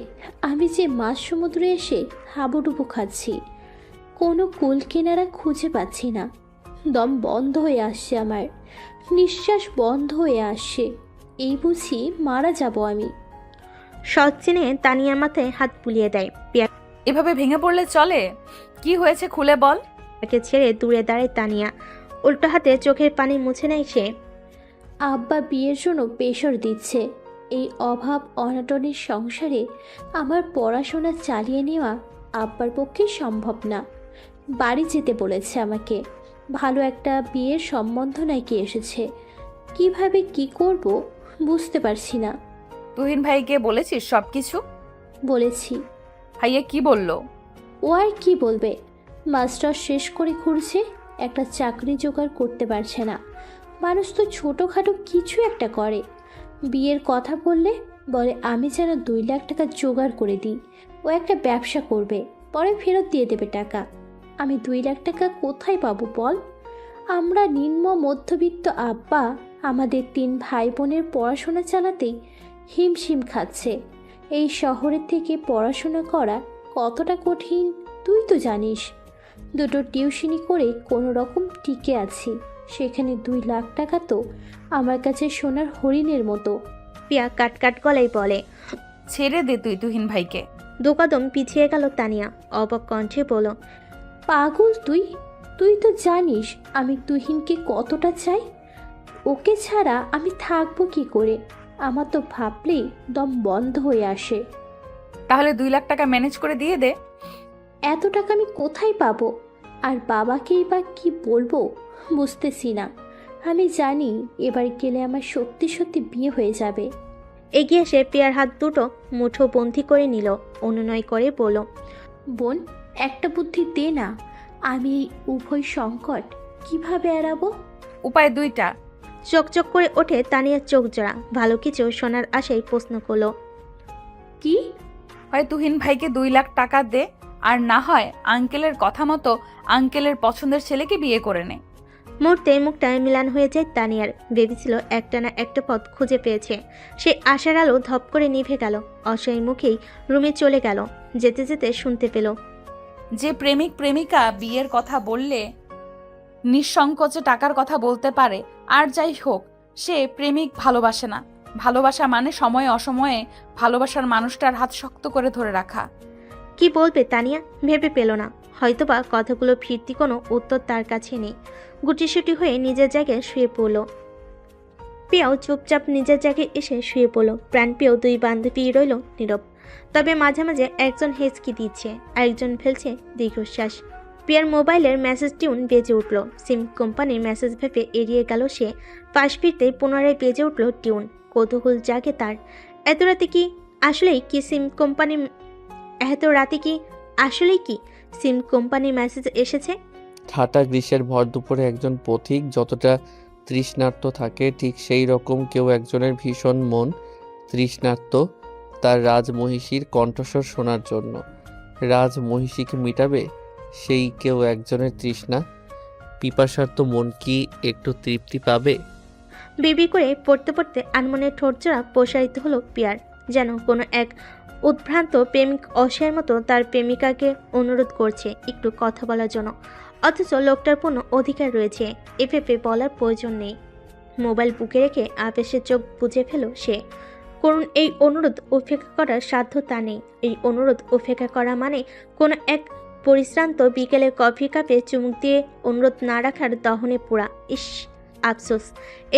আমি যে মাঝ সমুদ্রে এসে হাবুডুবু খাচ্ছি, কোনো কুল কিনারা খুঁজে পাচ্ছি না। দম বন্ধ হয়ে আসছে আমার, নিঃশ্বাস বন্ধ হয়ে আসছে। এই বুঝি মারা যাব আমি। সচ্চিনে তানিয়ার মাথায় হাত বুলিয়ে দেয়। এভাবে ভেঙে পড়লে চলে? কি হয়েছে খুলে বল। পিয়াকে ছেড়ে দূরে দাঁড়ায় তানিয়া। উল্টো হাতে চোখের পানি মুছে নেয় সে। আব্বা বিয়ের জন্য প্রেশার দিচ্ছে। এই অভাব অনাটনের সংসারে আমার পড়াশোনা চালিয়ে নেওয়া আব্বার পক্ষে সম্ভব না। বাড়ি যেতে বলেছে আমাকে। ভালো একটা বিয়ের সম্বন্ধ নাকি এসেছে। কিভাবে কি করব বুঝতে পারছি না। তুহিন ভাইকে বলেছিস সব কিছু? বলেছি। ভাইয়া কি বলল? ও আর কি বলবে, মাস্টার শেষ করে ঘুরছে, একটা চাকরি জোগাড় করতে পারছে না। মানুষ তো ছোটোখাটো কিছু একটা করে। বিয়ের কথা বললে বলে আমি যেন 2 লাখ টাকা জোগাড় করে দিই, ও একটা ব্যবসা করবে, পরে ফেরত দিয়ে দেবে টাকা। আমি 2 লাখ টাকা কোথায় পাবো বল? আমরা নিম্ন মধ্যবিত্ত আব্বা আমাদের 3 ভাই বোনের পড়াশোনা চালাতেই হিমশিম খাচ্ছে। এই শহরের থেকে পড়াশোনা করা কতটা কঠিন তুই তো জানিস। 2টো টিউশনি করে কোনো রকম টিকে আছি, সেখানে 2 লাখ টাকা তো আমার কাছে সোনার হরিণের মতো। পিয়া কাট গলায় বলে। ছেড়ে দে তুই তুহিন ভাইকে। 2 কদম পিছিয়ে গেল তানিয়া। অবাক কণ্ঠে বলল। পাগল তুই? তুই তো জানিস আমি তুহিনকে কতটা চাই। ওকে ছাড়া আমি থাকবো কি করে? আমার তো ভাবলেই দম বন্ধ হয়ে আসে। তাহলে 2 লাখ টাকা ম্যানেজ করে দিয়ে দে। এত টাকা আমি কোথায় পাবো? আর বাবাকেই বা কি বলবো বুঝতেছি না। আমি জানি এবার গেলে আমার সত্যি সত্যি বিয়ে হয়ে যাবে। এগিয়ে এসে পিয়ার হাত দুটো মুঠো বন্ধি করে নিল। অনুনয় করে বলল। বোন, একটা বুদ্ধি দে না। আমি এই উভয় সংকট কিভাবে এড়াবো? উপায় 2টা। চকচক করে ওঠে তানিয়ার চোখ জোড়া। ভালো কিছু শোনার আশায় প্রশ্ন করলো। কি? হয় তুহিন ভাইকে 2 লাখ টাকা দে, আর না হয় আঙ্কেলের কথা মতো আঙ্কেলের পছন্দের ছেলেকে বিয়ে করে নে। মুহূর্তে মুখটা মিলান হয়ে যায় তানিয়ার। ভেবেছিল একটা না একটা পথ খুঁজে পেয়েছে। সে আশার আলো ধপ করে নিভে গেল। অসহায় মুখেই রুমে চলে গেল। যেতে যেতে শুনতে পেল, যে প্রেমিক প্রেমিকা বিয়ের কথা বললে নিঃসংকোচে টাকার কথা বলতে পারে, আর যাই হোক সে প্রেমিক ভালোবাসে না। ভালোবাসা মানে সময়ে অসময়ে ভালোবাসার মানুষটার হাত শক্ত করে ধরে রাখা। কি বলবে তানিয়া ভেবে পেল না। হয়তোবা কথাগুলো ফিরতি কোনো উত্তর তার কাছে নেই। গুটিসুটি হয়ে নিজের জায়গায় শুয়ে পড়ল। পিয়াও চুপচাপ নিজের জায়গায় এসে শুয়ে পড়ল। প্রাণপ্রিয় দুই বান্ধবী রইল নীরব। তবে মাঝে মাঝে একজন হেঁচকি দিচ্ছে, আরেকজন ফেলছে দীর্ঘশ্বাস। পিয়ার মোবাইলের মেসেজ টিউন বেজে উঠল। সিম কোম্পানির মেসেজ ভেবে এড়িয়ে গেল সে। পাশ ফিরতে পুনরায় বেজে উঠল টিউন। কৌতূহল জাগে তার। এত রাতে কি আসলেই কি সিম কোম্পানির মেসেজ এসেছে? ঠাটা গ্রীষ্মের ভর দুপুরে একজন পথিক যতটা তৃষ্ণার্ত থাকে, ঠিক সেই রকম কেউ একজনের ভীষণ মন তৃষ্ণার্ত তার রাজমহিষীর কণ্ঠস্বর শোনার জন্য। রাজমহিষীকে মিটাবে সেই কেউ একজনের তৃষ্ণা। পিপাসার্ত মন কি একটু তৃপ্তি পাবে? বিবি করে পড়তে পড়তে আনমনের ঠোঁটজোড়া প্রসারিত হলো পিয়ার। যেন কোনো এক উদ্ভ্রান্ত প্রেমিক অসহায়ের মতো তার প্রেমিকাকে অনুরোধ করছে একটু কথা বলার জন্য। অথচ লোকটার কোনো অধিকার রয়েছে, এভাবে বলার প্রয়োজন নেই। মোবাইল বুকে রেখে আবেশের চোখ বুজে ফেল সে। করুণ এই অনুরোধ উপেক্ষা করার সাধ্য তা নেই। এই অনুরোধ উপেক্ষা করা মানে কোনো এক পরিশ্রান্ত বিকেলে কফি কাপে চুমুক দিয়ে অনুরোধ না রাখার দহনে পোড়া। ইস, আফসোস।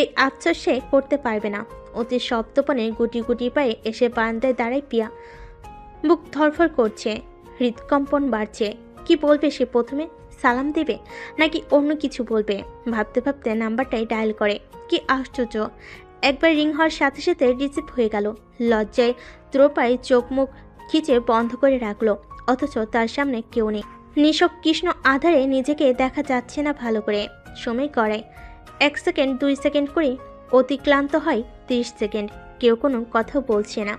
এই আফসোস সে করতে পারবে না। অতি সপ্তপনে গুটি গুটি পায়ে এসে বারান্দায় দাঁড়ায় পিয়া। বুক ধরফর করছে, হৃদকম্পন বাড়ছে। কি বলবে সে? প্রথমে সালাম দেবে নাকি অন্য কিছু বলবে? ভাবতে ভাবতে নাম্বারটাই ডায়াল করে। কি আশ্চর্য, একবার রিং হওয়ার সাথে সাথে রিসিভ হয়ে গেল। লজ্জায় ত্রোপায় চোখ মুখ খিচে বন্ধ করে রাখলো। অথচ তার সামনে কেউ নেই। নিশক কৃষ্ণ আধারে নিজেকে দেখা যাচ্ছে না ভালো করে। সময় গড়ায় 1 সেকেন্ড 2 সেকেন্ড করে, অতিক্লান্ত হয় 30 সেকেন্ড। কেউ কোনো কথা বলছে না।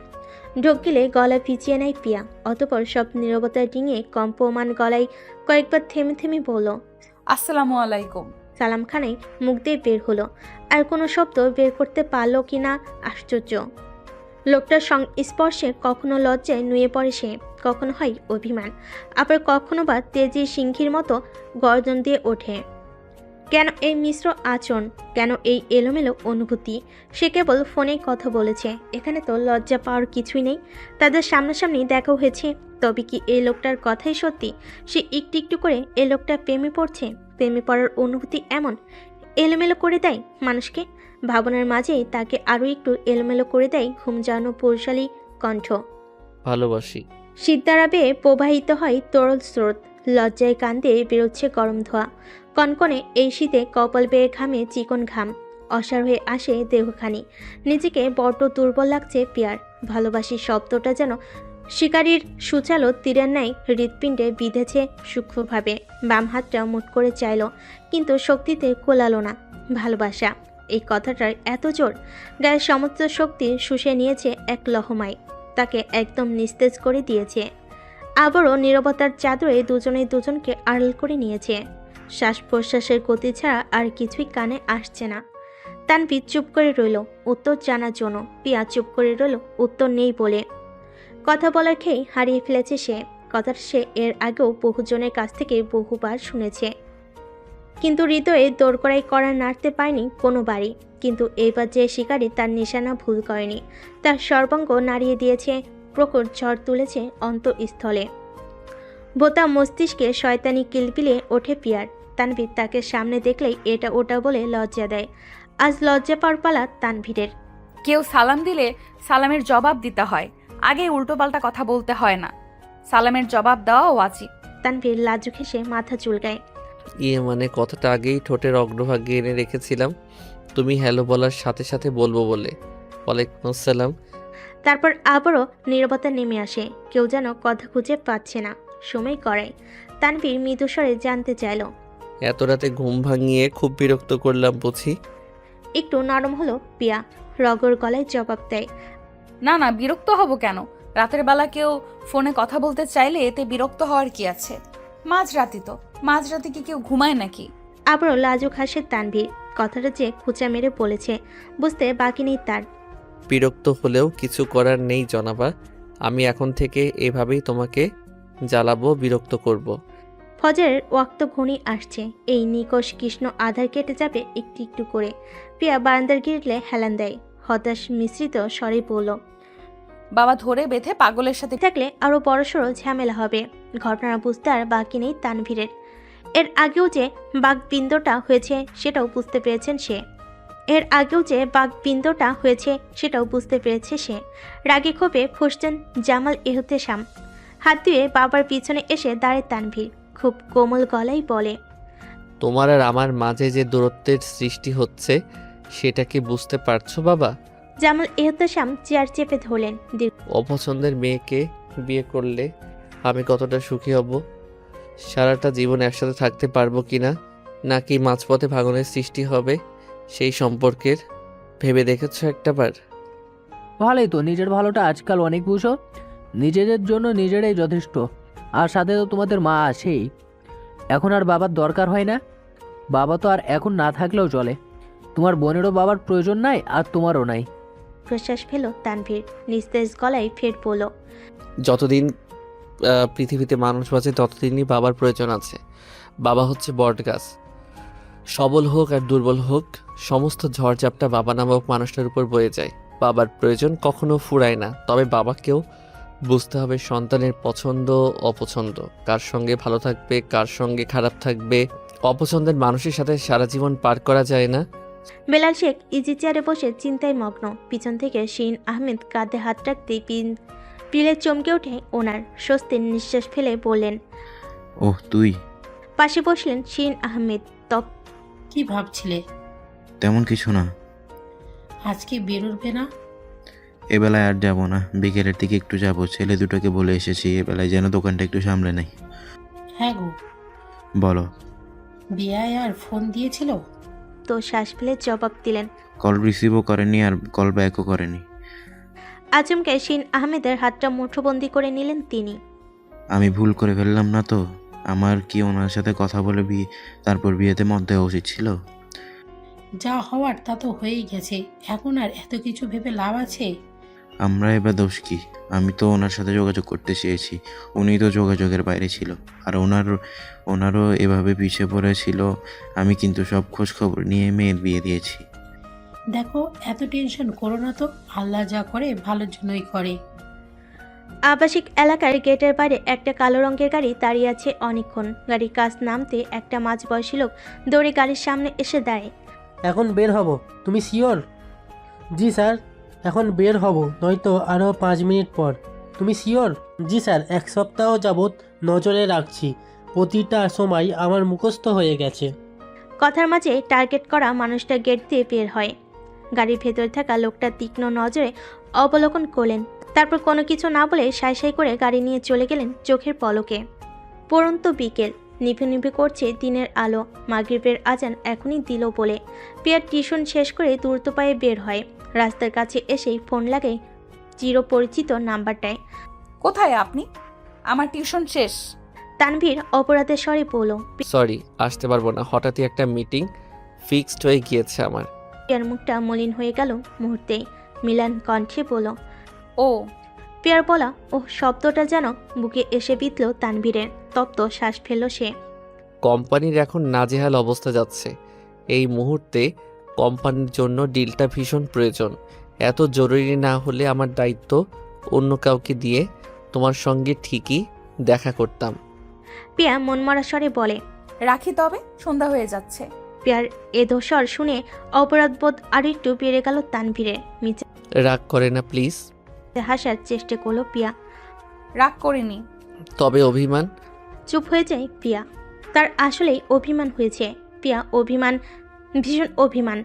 ঢোক গেলে গলা ভিজিয়ে নেয় পিয়া। অতপর সব নীরবতা ডিঙিয়ে কম্পমান গলায় কয়েকবার থেমে থেমে বলল, আসসালামু আলাইকুম। সালামখানায় মুখ দিয়ে বের হলো। আর কোনো শব্দ বের করতে পারল কি না আশ্চর্য। লোকটার সংস্পর্শে কখনো লজ্জায় নুয়ে পড়ে সে, কখনো হয় অভিমান, আবার কখনো বা তেজি সিংহীর মতো গর্জন দিয়ে ওঠে। কেন এই মিশ্র আচরণ? কেন এই এলোমেলো অনুভূতি? সে কেবল ফোনেই কথা বলেছে, এখানে তো লজ্জা পাওয়ার কিছুই নেই। তাদের সামনাসামনি দেখা হয়েছে। তবে কি এই লোকটার কথাই সত্যি? সে একটু একটু করে এই লোকটা প্রেমে পড়ছে। প্রেমে পড়ার অনুভূতি এমন এলোমেলো করে দেয় মানুষকে। ভাবনার মাঝেই তাকে আরও একটু এলোমেলো করে দেয় ঘুম জানো পৌশালী কণ্ঠ। ভালোবাসি। সিদ্ধারা বেয়ে প্রবাহিত হয় তরল স্রোত। লজ্জায় কান্দে বেরোচ্ছে গরম ধোয়া। কনকনে এই শীতে কপাল বেয়ে ঘামে চিকন ঘাম। অসাড় হয়ে আসে দেহখানি। নিজেকে বড্ড দুর্বল লাগছে পিয়ার। ভালোবাসি শব্দটা যেন শিকারীর সুচালো তীরের ন্যায় হৃৎপিণ্ডে বিঁধেছে সূক্ষ্মভাবে। বাম হাতটা মুট করে চাইল, কিন্তু শক্তিতে কোলালো না। ভালোবাসা, এই কথাটার এত জোর। গায়ের সমস্ত শক্তি শুষে নিয়েছে এক লহমায়। তাকে একদম নিস্তেজ করে দিয়েছে। আবারও নীরবতার চাদরে দুজনেই দুজনকে আড়াল করে নিয়েছে। শ্বাস প্রশ্বাসের গতি ছাড়া আর কিছুই কানে আসছে না। তানভীর চুপ করে রইল উত্তর জানার জন্য। পিয়া চুপ করে রইল উত্তর নেই বলে। কথা বলার খেয়ে হারিয়ে ফেলেছে সে। কথাটা সে এর আগেও বহুজনের কাছ থেকে বহুবার শুনেছে, কিন্তু হৃদয়ে দোরগড়াই করা নাড়তে পায়নি কোনোবারই। কিন্তু এইবার যে শিকারী তার নিশানা ভুল করেনি। তার সর্বাঙ্গ নাড়িয়ে দিয়েছে, প্রখর ঝড় তুলেছে অন্তঃস্থলে। বোতা মস্তিষ্কে শয়তানি কিলবিলে ওঠে পিয়ার। তানভীর তাকে সামনে দেখলেই এটা ওটা বলে লজ্জা দেয়। আজ লজ্জা পাওয়ার পালা তানভীরের। কেউ সালাম দিলে সালামের জবাব দিতে হয়, আগে উল্টোপাল্টা কথা বলতে হয় না। সালামের জবাব দেওয়া ওয়াজিব। তানভীর লাজুক হেসে মাথা চুলকায়। মানে কথাটা আগেই ঠোঁটের অগ্রভাগে এনে রেখেছিলাম, তুমি হ্যালো বলার সাথে সাথে বলবো বলে। ওয়ালাইকুম আসসালাম। তারপর আবারও নীরবতা নেমে আসে। কেউ যেন কথা খুঁজে পাচ্ছে না। সময় করায় তানভীর মৃদুস্বরে জানতে চাইল, এত রাতে ঘুম ভাঙিয়ে খুব বিরক্ত করলাম বুঝি? একটু নরম হলো পিয়া। রগর গলায় জবাব দেয়, না না, বিরক্ত হব কেন? রাতের বেলা কেউ ফোনে কথা বলতে চাইলে এতে বিরক্ত হওয়ার কি আছে? মাঝরাতি তো, মাঝরাতে কি কেউ ঘুমায় নাকি? আবারও লাজুক হাসে তানভীর। কথাটা যে খোঁচা মেরে বলেছে বুঝতে বাকি নেই তার। বিরক্ত হলেও কিছু করার নেই জনাবা। আমি এখন থেকে এভাবেই তোমাকে জ্বালাবো, বিরক্ত করব। ফজরের ওয়াক্ত ঘনিয়ে আসছে। এই নিকষ কৃষ্ণ আধার কেটে যাবে একটু একটু করে। প্রিয়া বারান্দার গিরলে হেলান দেয়। হতাশ মিশ্রিত স্বরে বলল, বাবা ধরে বেঁধে পাগলের সাথে থাকলে আরো বড়সড় ঝামেলা হবে। ঘটনা বুঝতে আর বাকি নেই তানভীরের। এর আগেও যে বাঘবিন্দটা হয়েছে সেটাও বুঝতে পেরেছে সে। রাগে ক্ষোভে ফুসছেন জামাল এহতেশাম। হাত দিয়ে বাবার পিছনে এসে দাঁড়ায় তানভীর। খুব কোমল গলায় বলে, তোমার আর আমার মাঝে যে দূরত্বের সৃষ্টি হচ্ছে সেটা কি বুঝতে পারছো বাবা? জামাল এহতেশাম চেয়ার চেপে ধরলেন। অপছন্দের মেয়েকে বিয়ে করলে আমি কতটা সুখী হব, সারাটা জীবন একসাথে থাকতে পারবো কিনা, নাকি মাঝপথে ভাঙনের সৃষ্টি হবে সেই সম্পর্কের ভেবে দেখেছো একটাবার? ভালোই তো, নিজের ভালোটা আজকাল অনেক বুঝো। নিজেদের জন্য নিজেরাই যথেষ্ট। আর সাথে তো তোমাদের মা আছেই। এখন আর বাবার দরকার হয় না। বাবা তো আর এখন না থাকলেও চলে। তোমার বোনেরও বাবার প্রয়োজন নাই, আর তোমারও নাই। প্রশ্বাস ফেল তানভীর। নিস্তেজ গলায় ফের বলল, যতদিন পৃথিবীতে মানুষ বাঁচে ততদিনই বাবার প্রয়োজন আছে। বাবা হচ্ছে বটগাছ, সবল হোক আর দুর্বল হোক সমস্ত ঝড়ঝাপটা বাবা নামক মানুষটার উপর বয়ে যায়। বাবার প্রয়োজন কখনো ফুরায় না। তবে বাবাকেও বুঝতে হবে সন্তানের পছন্দ অপছন্দ, কার সঙ্গে ভালো থাকবে কার সঙ্গে খারাপ থাকবে। অপছন্দের মানুষের সাথে সারা জীবন পার করা যায় না। বেলাল শেখ ইজি চেয়ারে বসে চিন্তায় মগ্ন। পিছন থেকে শিন আহমেদ কাঁধে হাত রাখতেই পিলে চমকে ওঠে ওনার। স্বস্তির নিঃশ্বাস ফেলে বললেন, ওহ তুই? পাশে বসলেন শিন আহমেদ। কি ভাবছিলে? তেমন কিছু না। আজকে বেরোবে না? এবেলায় আর যাবো না, বিকেলের দিকে একটু যাবো। ছেলে দুটোকে বলে এসেছি এবেলায় যেন দোকানটা একটু সামলে নেই। হ্যাঁ গো। বলো। বিয়ায় আর ফোন দিয়েছিল? তো শ্বাস ফেলে জবাব দিলেন। কল রিসিভও করেনি আর কল ব্যাকও করেনি। আচমকে শিন আহমেদের হাতটা মুঠোবন্দি করে নিলেন তিনি। আমি ভুল করে ফেললাম না তো? আমার কি ওনার সাথে কথা বলে তারপর বিয়েতে মত দেওয়া উচিত ছিল? যা হওয়ার তা তো হয়েই গেছে, এখন আর এত কিছু ভেবে লাভ আছে? আমরা এবার দোষ কি? আমি তো ওনার সাথে যোগাযোগ করতে চেয়েছি, উনি তো যোগাযোগের বাইরে ছিল। আর ওনারও এভাবে পিছিয়ে পড়েছিল। আমি কিন্তু সব খোঁজ খবর নিয়ে মেয়ের বিয়ে দিয়েছি। দেখো, এত টেনশন করো না তো। আল্লাহ যা করে ভালোর জন্যই করে। আবাসিক এলাকার গেটের বাইরে একটা কালো রঙের গাড়ি দাঁড়িয়ে আছে অনেকক্ষণ। গাড়ির কাজ নামতে একটা মাঝবয়সী লোক দৌড়ে গাড়ির সামনে এসে দাঁড়ায়। এখন বের হব, তুমি শিওর? জি স্যার, এখন বের হব, নয়তো আরও 5 মিনিট পর। তুমি শিওর? জি স্যার, 1 সপ্তাহ যাবৎ নজরে রাখছি, প্রতিটা সময় আমার মুখস্থ হয়ে গেছে। কথার মাঝে টার্গেট করা মানুষটা গেট দিয়ে বের হয়। গাড়ির ভেতরে থাকা লোকটা তীক্ষ্ণ নজরে অবলোকন করলেন। তারপর কোনো কিছু না বলে সাই সাই করে গাড়ি নিয়ে চলে গেলেন চোখের পলকে। পরন্ত বিকেল, নিভে নিভে করছে দিনের আলো। মাগরিবের আজান এখনই দিল বলে পিয়ার টিউশন শেষ করে দ্রুত পায়ে বের হয়। রাস্তার কাছে এসেই ফোন লাগে চিরপরিচিত নাম্বারটায়। কোথায় আপনি? আমার টিউশন শেষ। তানভীর অপরাধের স্বরে বলল। সরি, আসতে পারবো না, হঠাৎই একটা মিটিং ফিক্সড হয়ে গিয়েছে আমার। পিয়ার মুখটা মলিন হয়ে গেল মুহূর্তেই। মিলান কণ্ঠে বলল, ও। পিয়ার বলা ও শব্দটা যেন বুকে এসে বিঁধল তানভীরের। তপ্ত শ্বাস ফেলল সে। কোম্পানির এখন নাজেহাল অবস্থা যাচ্ছে। এই মুহূর্তে কোম্পানির জন্য ডিলটা ভীষণ প্রয়োজন। এত জরুরি না হলে আমার দায়িত্ব অন্য কাউকে দিয়ে তোমার সঙ্গে ঠিকই দেখা করতাম। পিয়া মনমরা স্বরে বলে, রাখি তবে, সন্ধ্যা হয়ে যাচ্ছে। পিয়ার এ দোষর শুনে অপরাধবোধ আরো একটু বেড়ে গেল তানভীরের। মিচে রাগ করে না প্লিজ। হাসার চেষ্টা করলো পিয়া। রাগ করিনি। তবে অভিমান? চুপ হয়ে যায় পিয়া। তার আসলেই অভিমান হয়েছে। পিয়া অভিমান, ভীষণ অভিমান।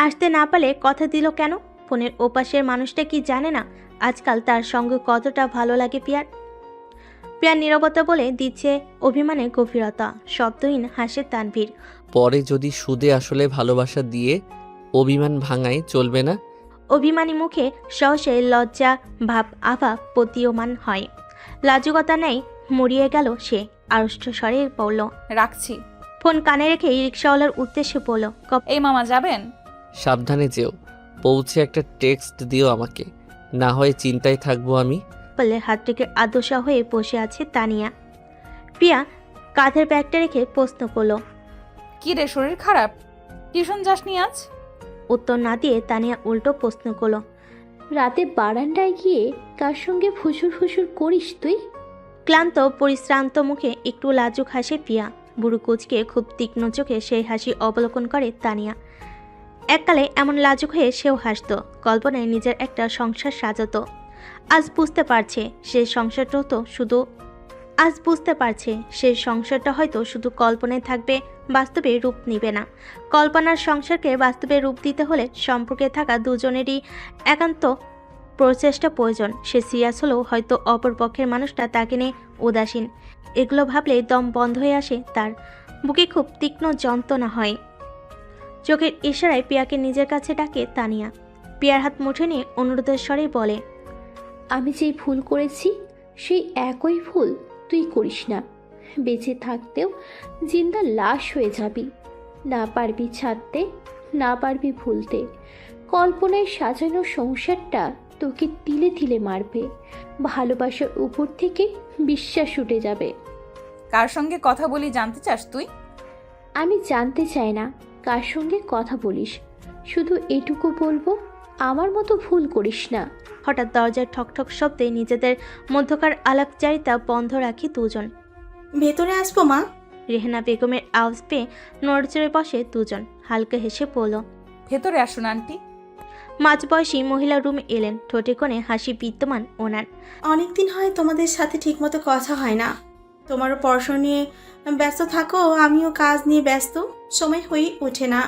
আসতে না পারলে কথা দিল কেন? ফোনের ওপাশের মানুষটা কি জানে না আজকাল তার সঙ্গে কতটা ভালো লাগে পিয়ার? পিয়ার নীরবতা বলে দিচ্ছে অভিমানের গভীরতা। শব্দহীন হাসে তানভীর। পরে যদি সুদে আসলে ভালোবাসা দিয়ে অভিমান ভাঙাই চলবে না? অভিমানী মুখে সহসে লজ্জা ভাব আভা প্রতীয়মান হয়। লাজুকতা নেই মরিয়ে গেল সে। আড়ষ্ট স্বরে বলল, রাখছি। ফোন কানে রেখে রিক্সাওয়ালার উদ্দেশ্যে বলল, এই মামা যাবেন? সাবধানে যেও, পৌঁছে একটা টেক্সট দিও আমাকে, না হয় চিন্তায় থাকবো আমি। কপালে হাত রেখে আদশা হয়ে বসে আছে তানিয়া। প্রিয়া কাঁধের ব্যাগটা রেখে প্রশ্ন করল। কি রে, শরীর খারাপ? টিউশন যাসনি আজ? উত্তর না দিয়ে তানিয়া উল্টো প্রশ্ন করল। রাতে বারান্দায় গিয়ে কার সঙ্গে ফুসুর ফুসুর করিস তুই? ক্লান্ত পরিশ্রান্ত মুখে একটু লাজুক হাসে প্রিয়া। বুড়ো কুচকে খুব তীক্ষ্ণ চোখে সেই হাসি অবলোকন করে তানিয়া। এককালে এমন লাজুক হয়ে সেও হাসত, কল্পনায় নিজের একটা সংসার সাজাতো। আজ বুঝতে পারছে সেই সংসারটা হয়তো শুধু কল্পনায় থাকবে, বাস্তবে রূপ নিবে না। কল্পনার সংসারকে বাস্তবে রূপ দিতে হলে সম্পর্কে থাকা দুজনেরই একান্ত প্রচেষ্টা প্রয়োজন। সে সিরিয়াস হলেও হয়তো অপর পক্ষের মানুষটা তাকে নিয়ে উদাসীন। এগুলো ভাবলেই দম বন্ধ হয়ে আসে তার, বুকে খুব তীক্ষ্ণ যন্ত্রণা হয়। চোখের ইশারায় পিয়াকে নিজের কাছে ডাকে তানিয়া। পিয়ার হাত মুঠে নিয়ে অনুরোধের স্বরে বলে, আমি যেই ভুল করেছি সেই একই ভুল তুই করিস না। বেঁচে থাকতেও জিন্দা লাশ হয়ে যাবি। না পারবি ছাড়তে, না পারবি ভুলতে। কল্পনায় সাজানো সংসারটা তোকে তিলে তিলে মারবে। ভালোবাসার উপর থেকে বিশ্বাস উঠে যাবে। কার সঙ্গে কথা বলি জানতে চাস তুই? আমি জানতে চাই না কার সঙ্গে কথা বলিস, শুধু এটুকু বলবো, আমার মতো ভুল করিস না। হঠাৎ দরজার ঠকঠক শব্দে নিজেদের মধ্যকার আলাপচারিতা বন্ধ রাখি দুজন। ভেতরে আসবো মা? রেহেনা বেগমের আওয়াজ পেয়ে নড়চড়ে বসে দুজন। হালকা হেসে বলল, ভেতরে আসুন আন্টি। মাঝবয়সী মহিলা রুমে এলেন, ঠোঁটে কোণে হাসি বিদ্যমান ওনার। অনেকদিন হয় তোমাদের সাথে ঠিকমতো কথা হয় না। তোমারও পড়াশোনা নিয়ে ব্যস্ত থাকো, আমিও কাজ নিয়ে ব্যস্ত, সময় হয়ে ওঠে না।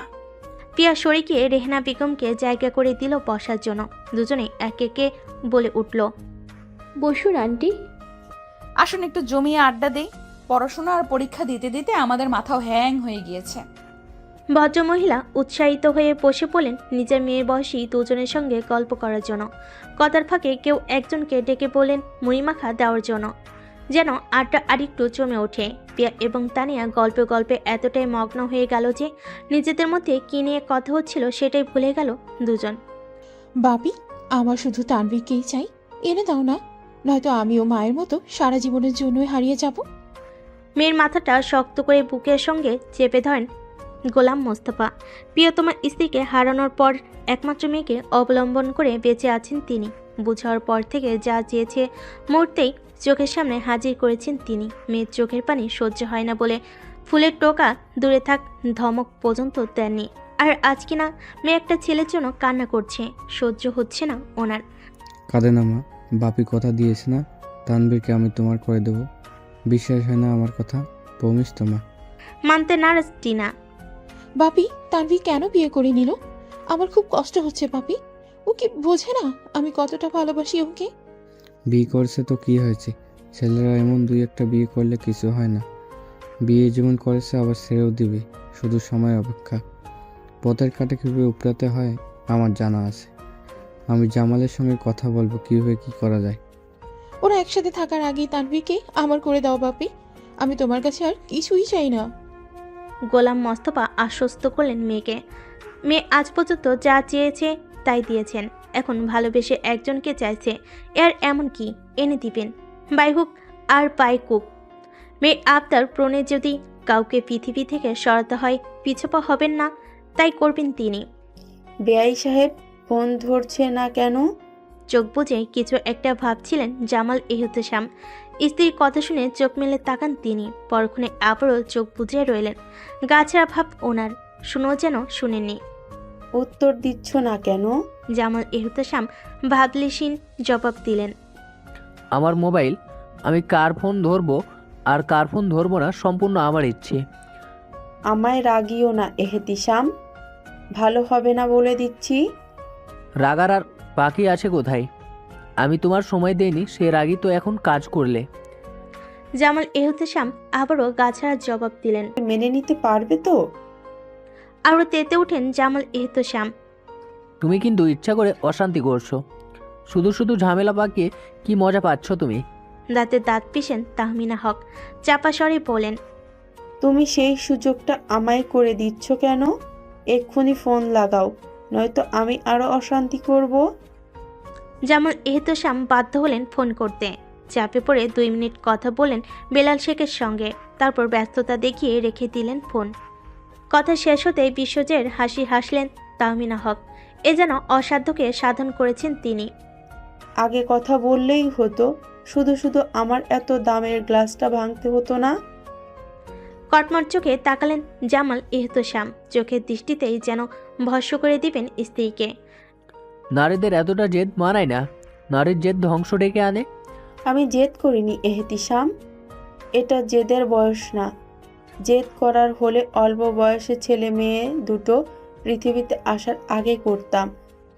পিয়া সরে গিয়ে রেহেনা বেগমকে জায়গা করে দিল বসার জন্য। দুজনে একে একে বলে উঠল, বসুন আন্টি। আসুন একটু জমিয়ে আড্ডা দেই। পড়াশোনা আর পরীক্ষা দিতে দিতে আমাদের মাথাও হ্যাং হয়ে গিয়েছে। ভদ্রমহিলা উৎসাহিত হয়ে বসে পড়লেন নিজের মেয়ের বয়সী দুজনের সঙ্গে গল্প করার জন্য। কথার ফাঁকে কেউ একজনকে ডেকে বললেন মুড়ি মাখা দেওয়ার জন্য, যেন আড্ডা আরেকটু জমে ওঠে। পিয়া এবং তানিয়া গল্পে গল্পে এতটাই মগ্ন হয়ে গেল যে নিজেদের মধ্যে কী নিয়ে কথা হচ্ছিল সেটাই ভুলে গেল দুজন। বাপি, আমার শুধু তানভীরকেই চাই, এনে দাও না, নয়তো আমিও মায়ের মতো সারা জীবনের জন্যই হারিয়ে যাব। মেয়ের মাথাটা শক্ত করে বুকের সঙ্গে চেপে ধরেন গোলাম মোস্তফা। প্রিয়তমা স্ত্রীকে হারানোর পর একমাত্র মেয়েকে অবলম্বন করে বেঁচে আছেন তিনি। বুঝার পর থেকে যা চেয়েছে মুহূর্তেই চোখের সামনে হাজির করেছেন তিনি। মেয়ের চোখের পানি সহ্য হয় না বলে ফুলের টোকা দূরে থাক ধমক পর্যন্ত দেননি। আর আজ কিনা মেয়ে একটা ছেলের জন্য কান্না করছে, সহ্য হচ্ছে না ওনার। কাঁদে না মা, বাপি কথা দিয়েছে না তানভীরকে আমি তোমার করে দেব। বিশ্বাস হয় না আমার কথা? প্রমিস তো মা। মানতে নারাজ টিনা। বাপি, তানভীর কেন বিয়ে করে নিল? আমার খুব কষ্ট হচ্ছে বাপি। ও কি বোঝে না আমি কতটা ভালোবাসি ওকে? বিয়ে করছে তো কি হয়েছে? ছেলেরা এমন দুই একটা বিয়ে করলে কিছু হয় না। বিয়ে যেমন করেছে আবার ছেড়েও দিবে, শুধু সময় অপেক্ষা। পথের কাটে কীভাবে উপড়াতে হয় আমার জানা আছে। আমি জামালের সঙ্গে কথা বলবো কীভাবে কী করা যায়। ওরা একসাথে থাকার আগেই তানভীরকে আমার করে দাও বাপি, আমি তোমার কাছে আর কিছুই চাই না। গোলাম মোস্তফা আশ্বস্ত করলেন মেয়েকে। মেয়ে আজ পর্যন্ত যা চেয়েছে তাই দিয়েছেন, এখন ভালোবেসে একজনকে চাইছে, এর এমন কি এনে দিবেন। বাই হুক আর বাই কুক মেয়ে আবদার প্রণে যদি কাউকে পৃথিবী থেকে সরাতে হয় পিছপা হবেন না, তাই করবেন তিনি। বেআই সাহেব ফোন ধরছে না কেন? চোখ বুজে কিছু একটা ভাবছিলেন জামাল এহতেশাম। স্ত্রীর কথা শুনে চোখ মেলে তাকান তিনি, পরক্ষণে আবারও চোখ বুজে রইলেন। গাছড়া ভাব ওনার, শুনেও যেন শুনেননি। উত্তর দিচ্ছ না কেন? জামাল এহতেশাম ভাবলেশীন জবাব দিলেন, আমার মোবাইল, আমি কার ফোন ধরবো আর কার ফোন ধরবো না সম্পূর্ণ আমার ইচ্ছে। আমায় রাগিও না এহতিশাম, ভালো হবে না বলে দিচ্ছি। রাগার আর বাকি আছে কোথায়? আমি তোমার সময় দেইনি, সে রাগই তো এখন কাজ করলে। জামাল এহতেশাম আবারও গাছড়া জবাব দিলেন। মেনে নিতে পারবে তো? আরও তেতে উঠেন জামাল এহতেশাম। তুমি কিন্তু ইচ্ছা করে অশান্তি করছো, শুধু শুধু ঝামেলা পাকিয়ে কি মজা পাচ্ছ তুমি? দাঁতে দাঁত পিষেন তাহমিনা হক, চাপা স্বরে বলেন, তুমি সেই সুযোগটা আমায় করে দিচ্ছ কেন? এক্ষুনি ফোন লাগাও, নয়তো আমি আরো অশান্তি করব। জামাল এহতেশাম বাধ্য হলেন ফোন করতে। চাপে পড়ে 2 মিনিট কথা বলেন বেলাল শেখের সঙ্গে, তারপর ব্যস্ততা দেখিয়ে রেখে দিলেন ফোন। কথা শেষ হতেই বিশ্বজয়ের হাসি হাসলেন তাহমিনা হক। এ যেন অসাধ্যকে সাধন করেছেন তিনি। আগে কথা বললেই হতো, শুধু শুধু আমার এত দামের গ্লাসটা ভাঙতে হতো না। কটমট চোখে তাকালেন জামাল এহতেশাম, চোখের দৃষ্টিতেই যেন ভস্ম করে দিবেন স্ত্রীকে। নারীদের এতটা জেদ মানায় না, নারীর জেদ ধ্বংস ডেকে আনে। আমি জেদ করিনি এহতিশাম, এটা জেদের বয়স না। জেদ করার হলে অল্প বয়সে ছেলে মেয়ে দুটো পৃথিবীতে আসার আগে করতাম।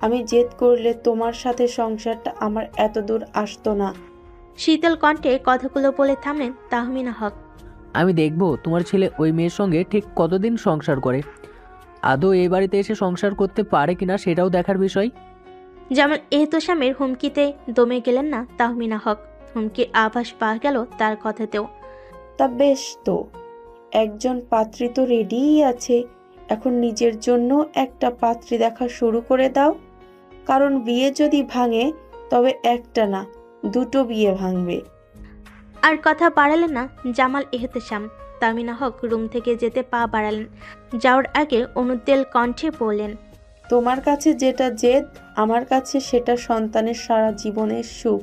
আমি জেদ করলে তোমার সাথে সংসারটা আমার এত দূর আসতো না। শীতল কণ্ঠে কথাগুলো বলে থামলেন তাহমিনা হক। আমি দেখব তোমার ছেলে ওই মেয়ের সঙ্গে ঠিক কতদিন সংসার করে। আদৌ এই বাড়িতে এসে সংসার করতে পারে কিনা সেটাও দেখার বিষয়। জামাল এহতেশামের হুমকিতে দমে গেলেন না তাহমিনা হক। হুমকির আভাস পাওয়া গেল তার কথাতেও। তা বেশ তো, একজন পাত্রী তো রেডিই আছে। এখন নিজের জন্য একটা পাত্রী দেখা শুরু করে দাও, কারণ বিয়ে যদি ভাঙে তবে একটা না, দুটো বিয়ে ভাঙবে। আর কথা বাড়ালেন না জামাল এহতেশাম। তাহমিনা হক রুম থেকে যেতে পা বাড়ালেন। যাওয়ার আগে অনুদ্বেল কণ্ঠে বললেন, তোমার কাছে যেটা জেদ, আমার কাছে সেটা সন্তানের সারা জীবনের সুখ।